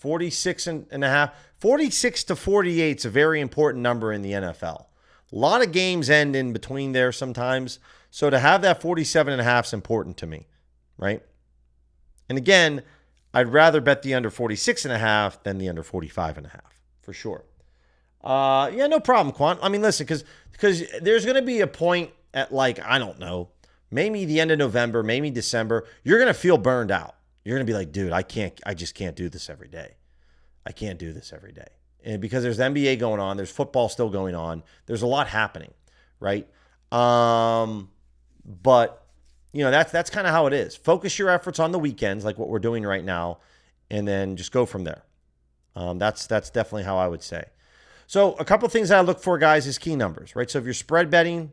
46.5. 46 to 48 is a very important number in the NFL. A lot of games end in between there sometimes. So to have that 47.5 is important to me, right? And again, I'd rather bet the under 46.5 than the under 45.5 for sure. Yeah, no problem, Quant. I mean, listen, because there's going to be a point at, like, I don't know, maybe the end of November, maybe December, you're going to feel burned out. You're going to be like, dude, I just can't do this every day. I can't do this every day. And because there's NBA going on, there's football still going on. There's a lot happening, right? But that's kind of how it is. Focus your efforts on the weekends, like what we're doing right now, and then just go from there. That's definitely how I would say. So a couple things that I look for, guys, is key numbers, right? So if you're spread betting,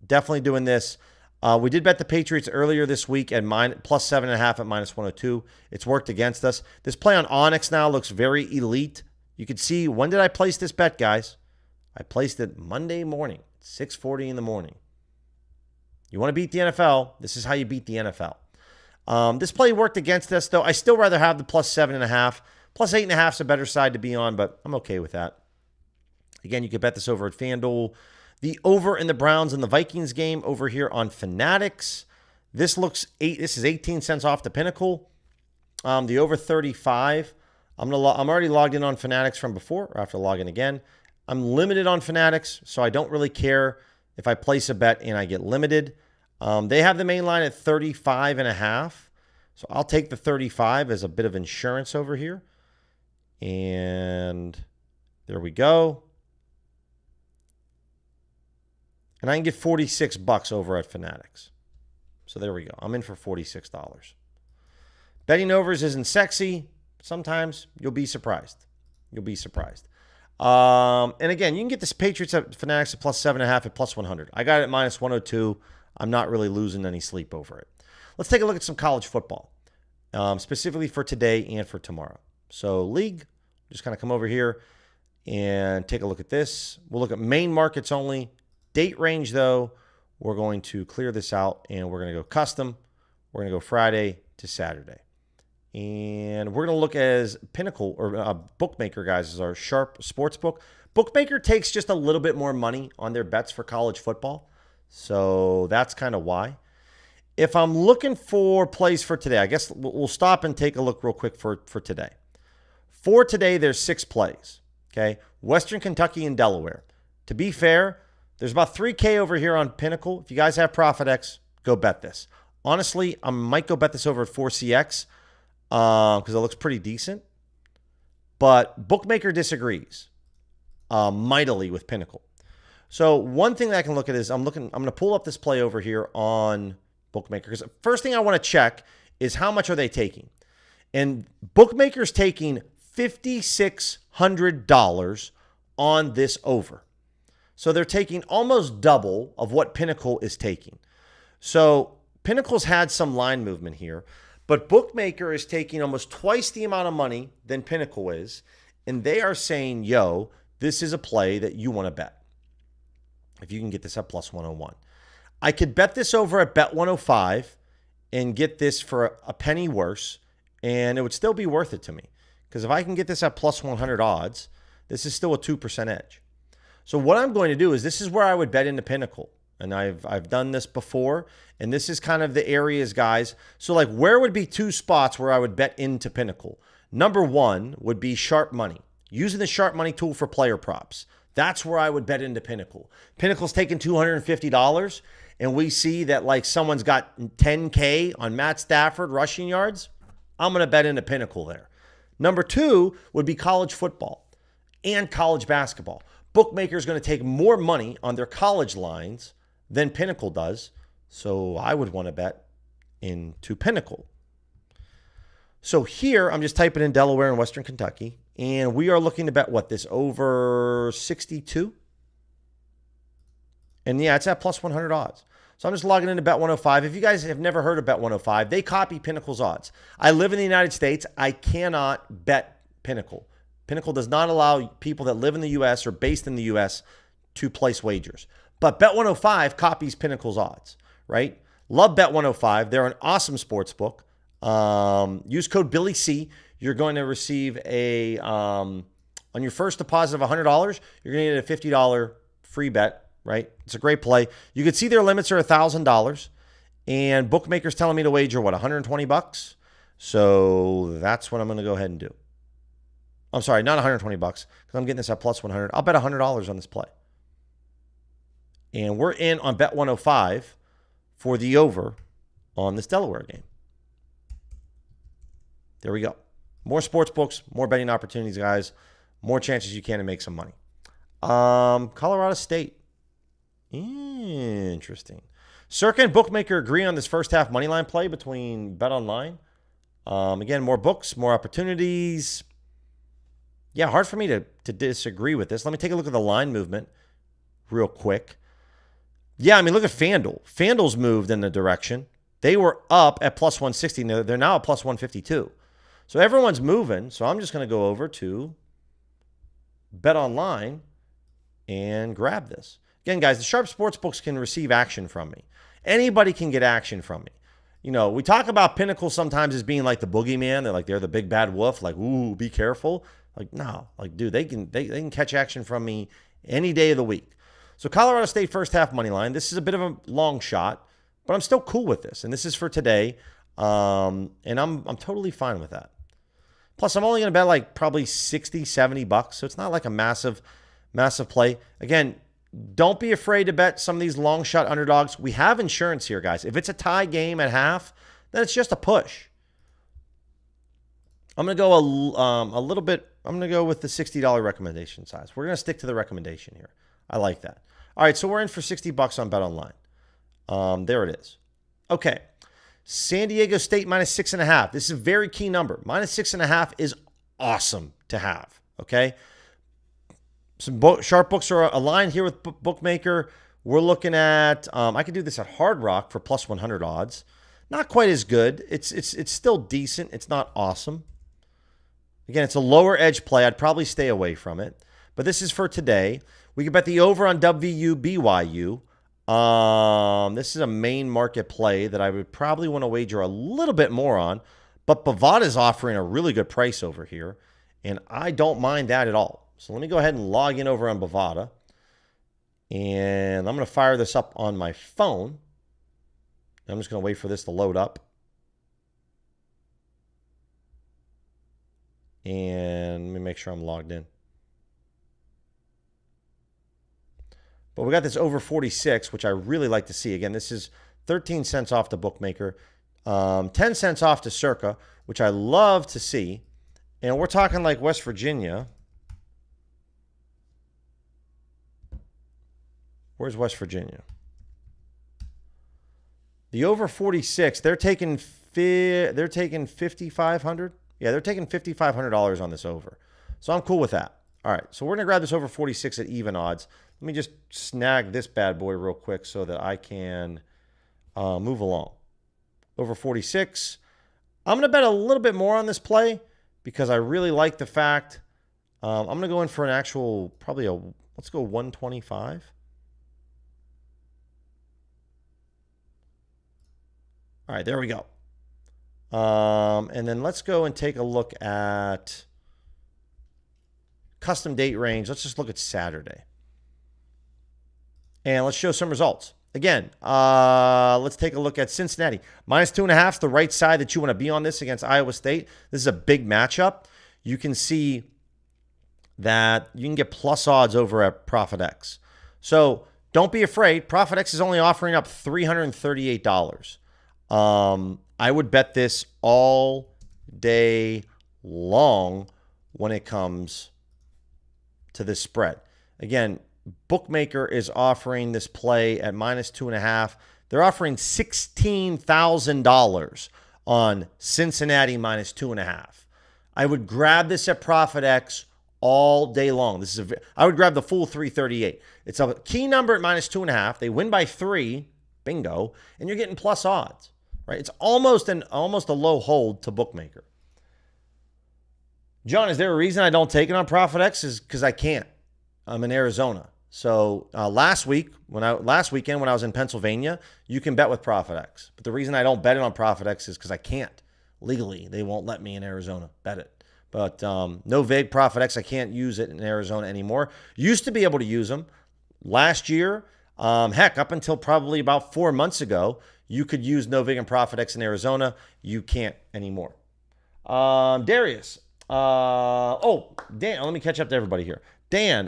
definitely doing this. We did bet the Patriots earlier this week at plus 7.5 at minus 102. It's worked against us. This play on Onyx now looks very elite. You can see, when did I place this bet, guys? I placed it Monday morning, 6:40 in the morning. You want to beat the NFL? This is how you beat the NFL. This play worked against us, though. I still rather have the plus 7.5. Plus 8.5 is a better side to be on, but I'm okay with that. Again, you can bet this over at FanDuel. The over in the Browns and the Vikings game over here on Fanatics. This is 18 cents off the Pinnacle. The over 35. I'm already logged in on Fanatics from before, or I have to log in again. I'm limited on Fanatics, so I don't really care if I place a bet and I get limited. They have the main line at 35.5. So I'll take the 35 as a bit of insurance over here. And there we go. And I can get $46 over at Fanatics. So there we go. I'm in for $46. Betting overs isn't sexy. Sometimes you'll be surprised. You'll be surprised. And again, you can get this Patriots at Fanatics at plus 7.5 at plus 100. I got it at minus 102. I'm not really losing any sleep over it. Let's take a look at some college football, specifically for today and for tomorrow. So league, just kind of come over here and take a look at this. We'll look at main markets only. Date range, though, we're going to clear this out, and we're going to go custom. We're going to go Friday to Saturday. And we're going to look as Pinnacle, or Bookmaker, guys, as our Sharp Sportsbook. Bookmaker takes just a little bit more money on their bets for college football, so that's kind of why. If I'm looking for plays for today, I guess we'll stop and take a look real quick for today. For today, there's 6 plays. Okay, Western Kentucky and Delaware. To be fair, there's about 3K over here on Pinnacle. If you guys have ProfitX, go bet this. Honestly, I might go bet this over at 4CX because it looks pretty decent. But Bookmaker disagrees mightily with Pinnacle. So one thing that I can look at is I'm going to pull up this play over here on Bookmaker, because the first thing I want to check is how much are they taking. And Bookmaker's taking $5,600 on this over. So they're taking almost double of what Pinnacle is taking. So Pinnacle's had some line movement here, but Bookmaker is taking almost twice the amount of money than Pinnacle is. And they are saying, yo, this is a play that you want to bet. If you can get this at plus 101. I could bet this over at bet 105 and get this for a penny worse, and it would still be worth it to me. Because if I can get this at plus 100 odds, this is still a 2% edge. So what I'm going to do is, this is where I would bet into Pinnacle. And I've done this before, and this is kind of the areas, guys. So like, where would be two spots where I would bet into Pinnacle? Number one would be sharp money. Using the sharp money tool for player props. That's where I would bet into Pinnacle. Pinnacle's taking $250, and we see that like someone's got 10K on Matt Stafford rushing yards. I'm going to bet into Pinnacle there. Number two would be college football and college basketball. Bookmaker's going to take more money on their college lines than Pinnacle does, so I would want to bet into Pinnacle. So here, I'm just typing in Delaware and Western Kentucky, and we are looking to bet what, this over 62? And yeah, it's at plus 100 odds. So I'm just logging into Bet 105. If you guys have never heard of Bet 105, they copy Pinnacle's odds. I live in the United States. I cannot bet Pinnacle. Pinnacle does not allow people that live in the U.S. or based in the U.S. to place wagers. But Bet 105 copies Pinnacle's odds, right? Love Bet 105. They're an awesome sports book. Use code BILLYC. You're going to receive a, on your first deposit of $100, you're going to get a $50 free bet, right? It's a great play. You can see their limits are $1,000, and Bookmaker's telling me to wager, what, 120 bucks? So that's what I'm going to go ahead and do. I'm sorry, not 120 bucks, because I'm getting this at plus 100. I'll bet $100 on this play. And we're in on Bet 105 for the over on this Delaware game. There we go. More sports books, more betting opportunities, guys. More chances you can to make some money. Colorado State. Interesting. Circa and Bookmaker agree on this first half money line play between BetOnline. Again, more books, more opportunities. Yeah, hard for me to disagree with this. Let me take a look at the line movement real quick. Yeah, I mean, look at FanDuel. FanDuel's moved in the direction. They were up at plus 160. They're now at plus 152. So everyone's moving. So I'm just going to go over to BetOnline and grab this. Again, guys, the Sharp Sportsbooks can receive action from me. Anybody can get action from me. You know, we talk about Pinnacle sometimes as being like the boogeyman. They're the big bad wolf. Like, ooh, be careful. Like, no. Like, dude, they can catch action from me any day of the week. So Colorado State first half money line. This is a bit of a long shot, but I'm still cool with this. And this is for today. And I'm totally fine with that. Plus, I'm only going to bet like probably 60, 70 bucks. So it's not like a massive play. Again, don't be afraid to bet some of these long shot underdogs. We have insurance here, guys. If it's a tie game at half, then it's just a push. I'm going to go a little bit. I'm going to go with the $60 recommendation size. We're going to stick to the recommendation here. I like that. All right, so we're in for 60 bucks on BetOnline. There it is. Okay. San Diego State minus 6.5. This is a very key number. Minus 6.5 is awesome to have. Okay. Some sharp books are aligned here with Bookmaker. We're looking at, I could do this at Hard Rock for plus 100 odds. Not quite as good. It's still decent. It's not awesome. Again, it's a lower edge play. I'd probably stay away from it. But this is for today. We can bet the over on WVU BYU. This is a main market play that I would probably want to wager a little bit more on. But Bovada is offering a really good price over here. And I don't mind that at all. So let me go ahead and log in over on Bovada. And I'm going to fire this up on my phone. I'm just going to wait for this to load up. And let me make sure I'm logged in. But we got this over 46, which I really like to see. Again, this is 13 cents off the bookmaker, 10 cents off to Circa, which I love to see. And we're talking like West Virginia. Where's West Virginia? The over 46, they're taking $5,500. Yeah, they're taking $5,500 on this over. So I'm cool with that. All right, so we're going to grab this over 46 at even odds. Let me just snag this bad boy real quick so that I can move along. Over 46. I'm going to bet a little bit more on this play because I really like the fact. I'm going to go in for an actual, probably let's go 125. All right, there we go. And then let's go and take a look at custom date range. Let's just look at Saturday. And let's show some results. Again, let's take a look at Cincinnati. -2.5 is the right side that you want to be on this against Iowa State. This is a big matchup. You can see that you can get plus odds over at ProfitX. So don't be afraid. ProfitX is only offering up $338. I would bet this all day long when it comes to this spread. Again, bookmaker is offering this play at -2.5. They're offering $16,000 on Cincinnati -2.5. I would grab this at ProfitX all day long. I would grab the full 338. It's a key number at -2.5. They win by 3, bingo, and you're getting plus odds. Right? It's almost a low hold to bookmaker. John, is there a reason I don't take it on ProfitX? Is because I can't. I'm in Arizona. So last weekend when I was in Pennsylvania, you can bet with ProfitX. But the reason I don't bet it on ProfitX is because I can't. Legally, they won't let me in Arizona bet it. But no VIG ProfitX, I can't use it in Arizona anymore. Used to be able to use them. Last year, heck, up until probably about 4 months ago, you could use no VIG and ProfitX in Arizona. You can't anymore. Darius. Dan, let me catch up to everybody here. Dan,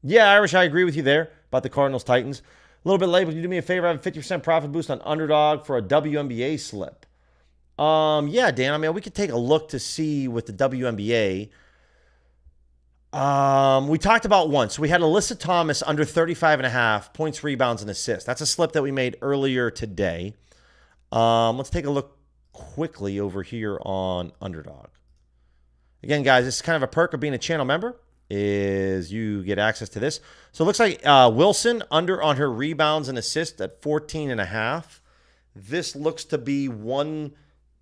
yeah, Irish, I agree with you there about the Cardinals-Titans. A little bit late, but you do me a favor. I have a 50% profit boost on underdog for a WNBA slip. Yeah, Dan, I mean, we could take a look to see with the WNBA. We talked about once. We had Alyssa Thomas under 35.5 points, rebounds, and assists. That's a slip that we made earlier today. Let's take a look quickly over here on underdog. Again, guys, this is kind of a perk of being a channel member is you get access to this. So it looks like Wilson under on her rebounds and assists at 14.5. This looks to be one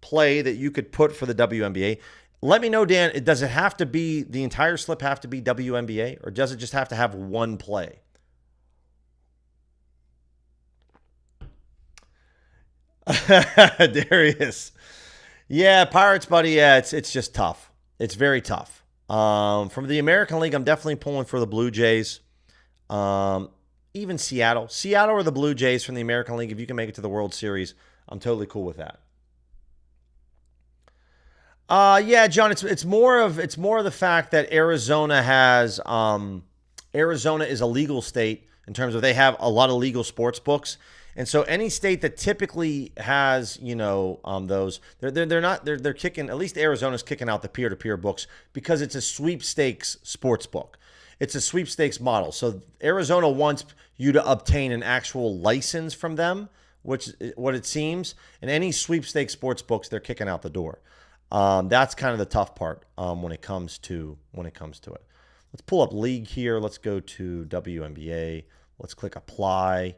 play that you could put for the WNBA. Let me know, Dan, does it have to be, the entire slip have to be WNBA, or does it just have to have one play? Darius. Yeah, Pirates, buddy, yeah, it's just tough. It's very tough. From the American League, I'm definitely pulling for the Blue Jays. Even Seattle. Seattle or the Blue Jays from the American League, if you can make it to the World Series, I'm totally cool with that. Yeah, John, it's more of the fact that Arizona has Arizona is a legal state in terms of they have a lot of legal sports books. And so any state that typically has, those, they're kicking, at least Arizona's kicking out the peer-to-peer books because it's a sweepstakes sports book. It's a sweepstakes model. So Arizona wants you to obtain an actual license from them, which is what it seems. And any sweepstakes sports books, they're kicking out the door. That's kind of the tough part when it comes to it. Let's pull up league here. Let's go to WNBA. Let's click apply.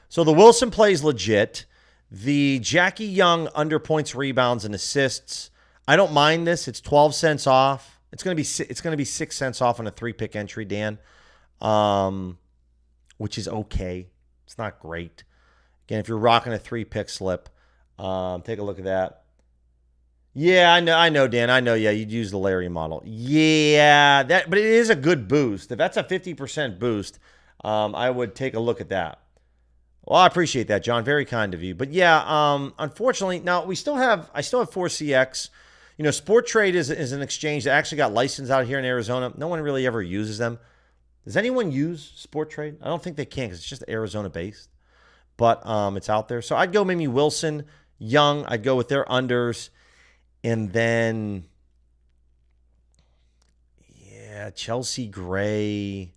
So the Wilson play is legit. The Jackie Young under points, rebounds, and assists. I don't mind this. It's 12 cents off. It's gonna be 6 cents off on a 3-pick entry, Dan, which is okay. It's not great. Again, if you're rocking a 3-pick slip, take a look at that. Yeah, I know, Dan. I know. Yeah, you'd use the Larry model. Yeah, but it is a good boost. If that's a 50% boost, I would take a look at that. Well, I appreciate that, John. Very kind of you. But yeah, unfortunately, now I still have 4CX. Sport Trade is an exchange that actually got licensed out here in Arizona. No one really ever uses them. Does anyone use Sport Trade? I don't think they can because it's just Arizona based, but it's out there. So I'd go maybe Wilson, Young. I'd go with their unders, and then Chelsea Gray.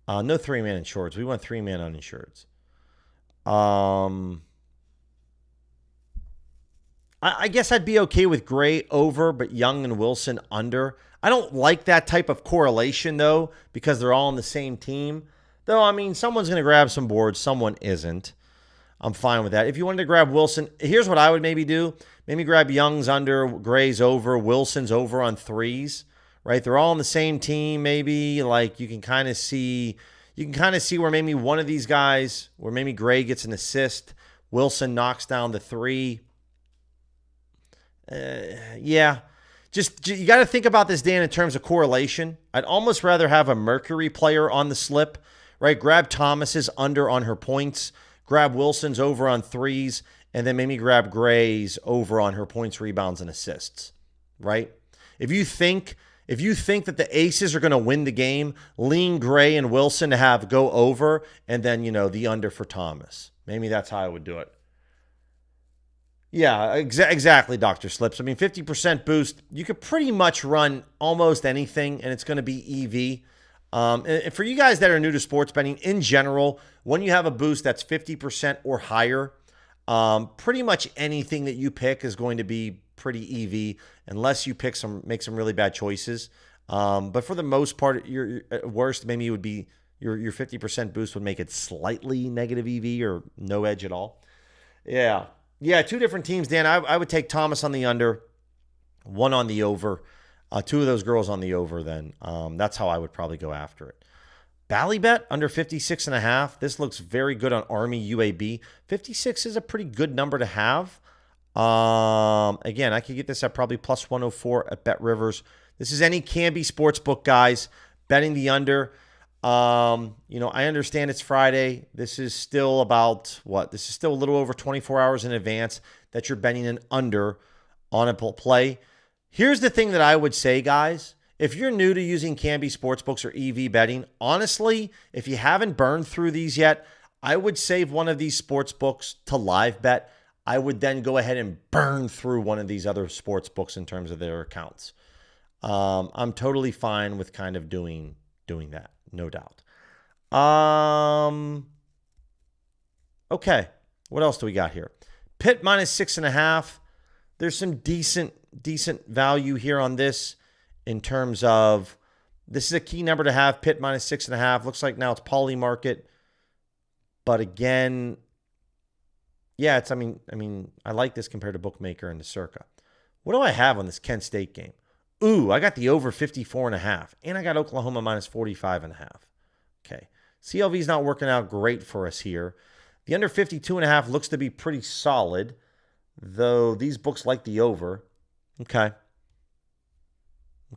No 3-man insureds. We went 3-man uninsureds. I guess I'd be okay with Gray over, but Young and Wilson under. I don't like that type of correlation, though, because they're all on the same team. Though, I mean, someone's going to grab some boards. Someone isn't. I'm fine with that. If you wanted to grab Wilson, here's what I would maybe do. Maybe grab Young's under, Gray's over, Wilson's over on threes, right? They're all on the same team, maybe. Like, you can kind of see where maybe one of these guys, where maybe Gray gets an assist, Wilson knocks down the three. Just you got to think about this, Dan, in terms of correlation. I'd almost rather have a Mercury player on the slip, right? Grab Thomas's under on her points, grab Wilson's over on threes, and then maybe grab Gray's over on her points, rebounds, and assists, right? If you think that the aces are going to win the game, lean Gray and Wilson to have go over, and then, the under for Thomas. Maybe that's how I would do it. Yeah, exactly, Dr. Slips. I mean, 50% boost, you could pretty much run almost anything, and it's going to be EV. And for you guys that are new to sports betting, in general, when you have a boost that's 50% or higher, pretty much anything that you pick is going to be pretty EV, unless you make some really bad choices. But for the most part, your at worst, maybe it would be your 50% boost would make it slightly negative EV or no edge at all. Yeah, two different teams, Dan. I would take Thomas on the under, one on the over, two of those girls on the over then. That's how I would probably go after it. Ballybet under 56.5. This looks very good on Army UAB. 56 is a pretty good number to have. Again, I could get this at probably plus 104 at Bet Rivers. This is any Canby Sportsbook, guys. Betting the under. I understand it's Friday. This is still about what? This is still a little over 24 hours in advance that you're betting an under on a play. Here's the thing that I would say, guys. If you're new to using Canby Sportsbooks or EV betting, honestly, if you haven't burned through these yet, I would save one of these sportsbooks to live bet. I would then go ahead and burn through one of these other sportsbooks in terms of their accounts. I'm totally fine with kind of doing that. No doubt. Okay. What else do we got here? Pitt minus 6.5. There's some decent value here on this in terms of this is a key number to have. Pitt minus 6.5. Looks like now it's poly market. But again, yeah, I like this compared to Bookmaker and the Circa. What do I have on this Kent State game? Ooh, I got the over 54.5, and I got Oklahoma minus 45.5. Okay. CLV's not working out great for us here. The under 52.5 looks to be pretty solid, though these books like the over. Okay,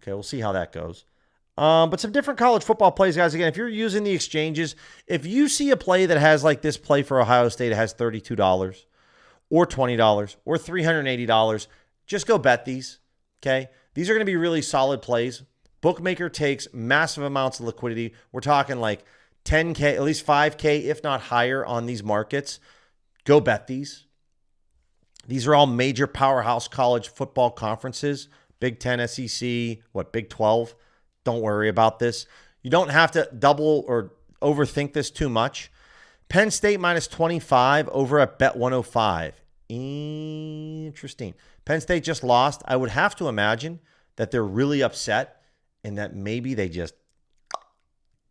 we'll see how that goes. But some different college football plays, guys. Again, if you're using the exchanges, if you see a play that has like this play for Ohio State, it has $32 or $20 or $380, just go bet these, okay? These are going to be really solid plays. Bookmaker takes massive amounts of liquidity. We're talking like 10K, at least 5K, if not higher on these markets. Go bet these. These are all major powerhouse college football conferences. Big 10, SEC, Big 12. Don't worry about this. You don't have to double or overthink this too much. Penn State minus 25 over at Bet 105. Interesting. Penn State just lost. I would have to imagine that they're really upset and that maybe they just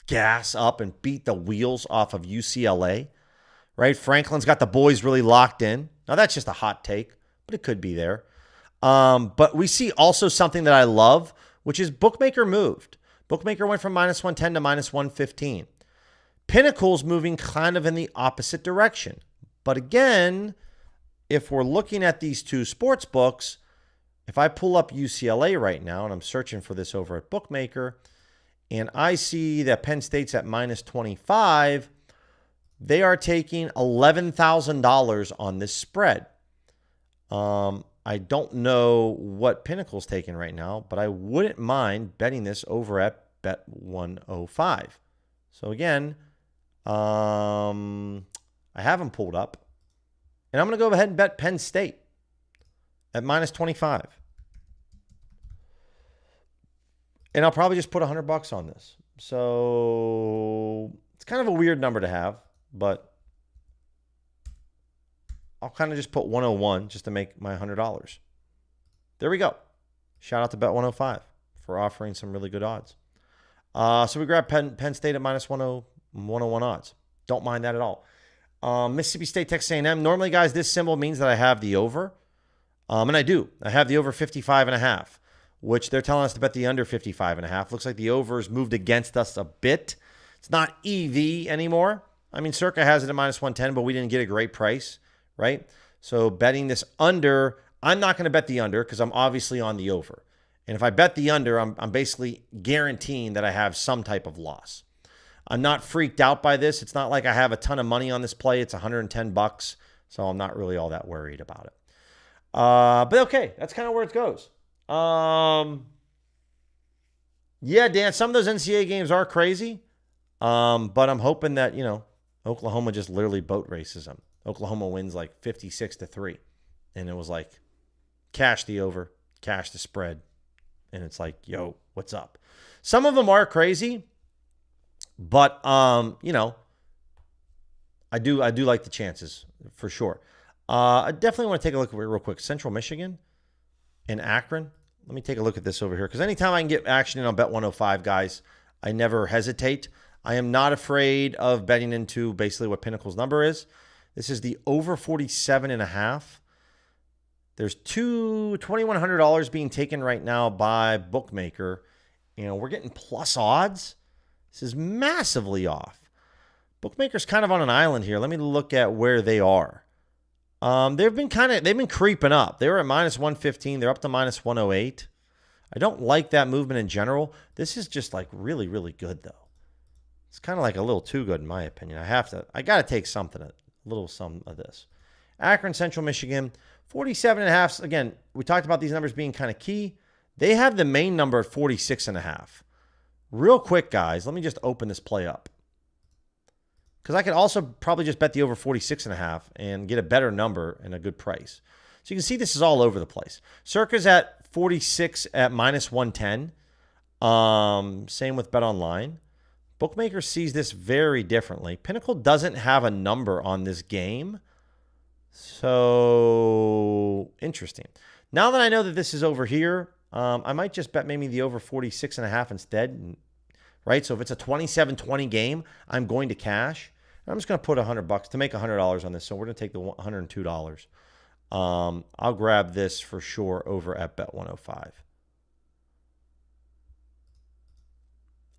gas up and beat the wheels off of UCLA, right? Franklin's got the boys really locked in. Now, that's just a hot take, but it could be there. But we see also something that I love, which is Bookmaker moved. Bookmaker went from minus 110 to minus 115. Pinnacle's moving kind of in the opposite direction. But again, if we're looking at these two sports books, if I pull up UCLA right now, and I'm searching for this over at Bookmaker, and I see that Penn State's at minus 25, they are taking $11,000 on this spread. I don't know what Pinnacle's taking right now, but I wouldn't mind betting this over at bet 105. So again, I have them pulled up. And I'm going to go ahead and bet Penn State at minus 25. And I'll probably just put $100 on this. So it's kind of a weird number to have, but I'll kind of just put 101 just to make my $100. There we go. Shout out to Bet 105 for offering some really good odds. So we grabbed Penn State at minus 101 odds. Don't mind that at all. Mississippi State, Texas A&M. Normally, guys, this symbol means that I have the over. And I do. I have the over 55.5, which they're telling us to bet the under 55.5. Looks like the over's moved against us a bit. It's not EV anymore. I mean, Circa has it at minus 110, but we didn't get a great price, right? So betting this under, I'm not going to bet the under because I'm obviously on the over. And if I bet the under, I'm basically guaranteeing that I have some type of loss. I'm not freaked out by this. It's not like I have a ton of money on this play. It's $110, so I'm not really all that worried about it. But okay, that's kind of where it goes. Yeah, Dan, some of those NCAA games are crazy, but I'm hoping that, Oklahoma just literally boat races them. Oklahoma wins like 56-3, and it was like cash the over, cash the spread, and it's like, yo, what's up? Some of them are crazy. But, I do like the chances for sure. I definitely want to take a look at it real quick. Central Michigan and Akron. Let me take a look at this over here. Because anytime I can get action in on Bet 105, guys, I never hesitate. I am not afraid of betting into basically what Pinnacle's number is. This is the over 47.5. There's $2,100 being taken right now by Bookmaker. We're getting plus odds. This is massively off. Bookmaker's kind of on an island here. Let me look at where they are. They've been creeping up. They were at minus 115. They're up to minus 108. I don't like that movement in general. This is just like really, really good though. It's kind of like a little too good in my opinion. I got to take some of this. Akron, Central Michigan, 47.5. Again, we talked about these numbers being kind of key. They have the main number at 46.5. Real quick, guys, let me just open this play up. Because I could also probably just bet the over 46.5 and get a better number and a good price. So you can see this is all over the place. Circa's at 46 at minus 110. Same with Bet Online. Bookmaker sees this very differently. Pinnacle doesn't have a number on this game. So interesting. Now that I know that this is over here, I might just bet maybe the over 46.5 instead, right? So if it's a 27-20 game, I'm going to cash. I'm just going to put $100 to make $100 on this. So we're going to take the $102. I'll grab this for sure over at Bet 105.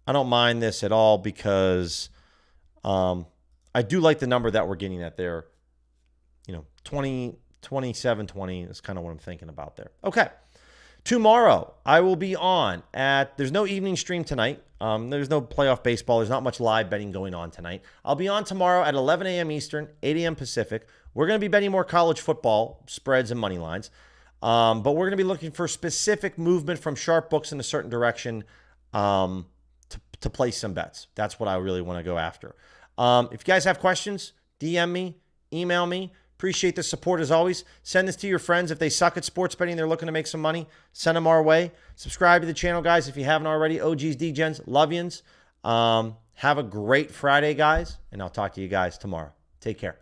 I don't mind this at all because I do like the number that we're getting at there. 27-20 is kind of what I'm thinking about there. Okay. Tomorrow, I will be on there's no evening stream tonight. There's no playoff baseball. There's not much live betting going on tonight. I'll be on tomorrow at 11 a.m. Eastern, 8 a.m. Pacific. We're going to be betting more college football spreads and money lines. But we're going to be looking for specific movement from sharp books in a certain direction to place some bets. That's what I really want to go after. If you guys have questions, DM me, email me. Appreciate the support as always. Send this to your friends. If they suck at sports betting, they're looking to make some money, send them our way. Subscribe to the channel, guys, if you haven't already. OGs, DGens, love yins. Have a great Friday, guys, and I'll talk to you guys tomorrow. Take care.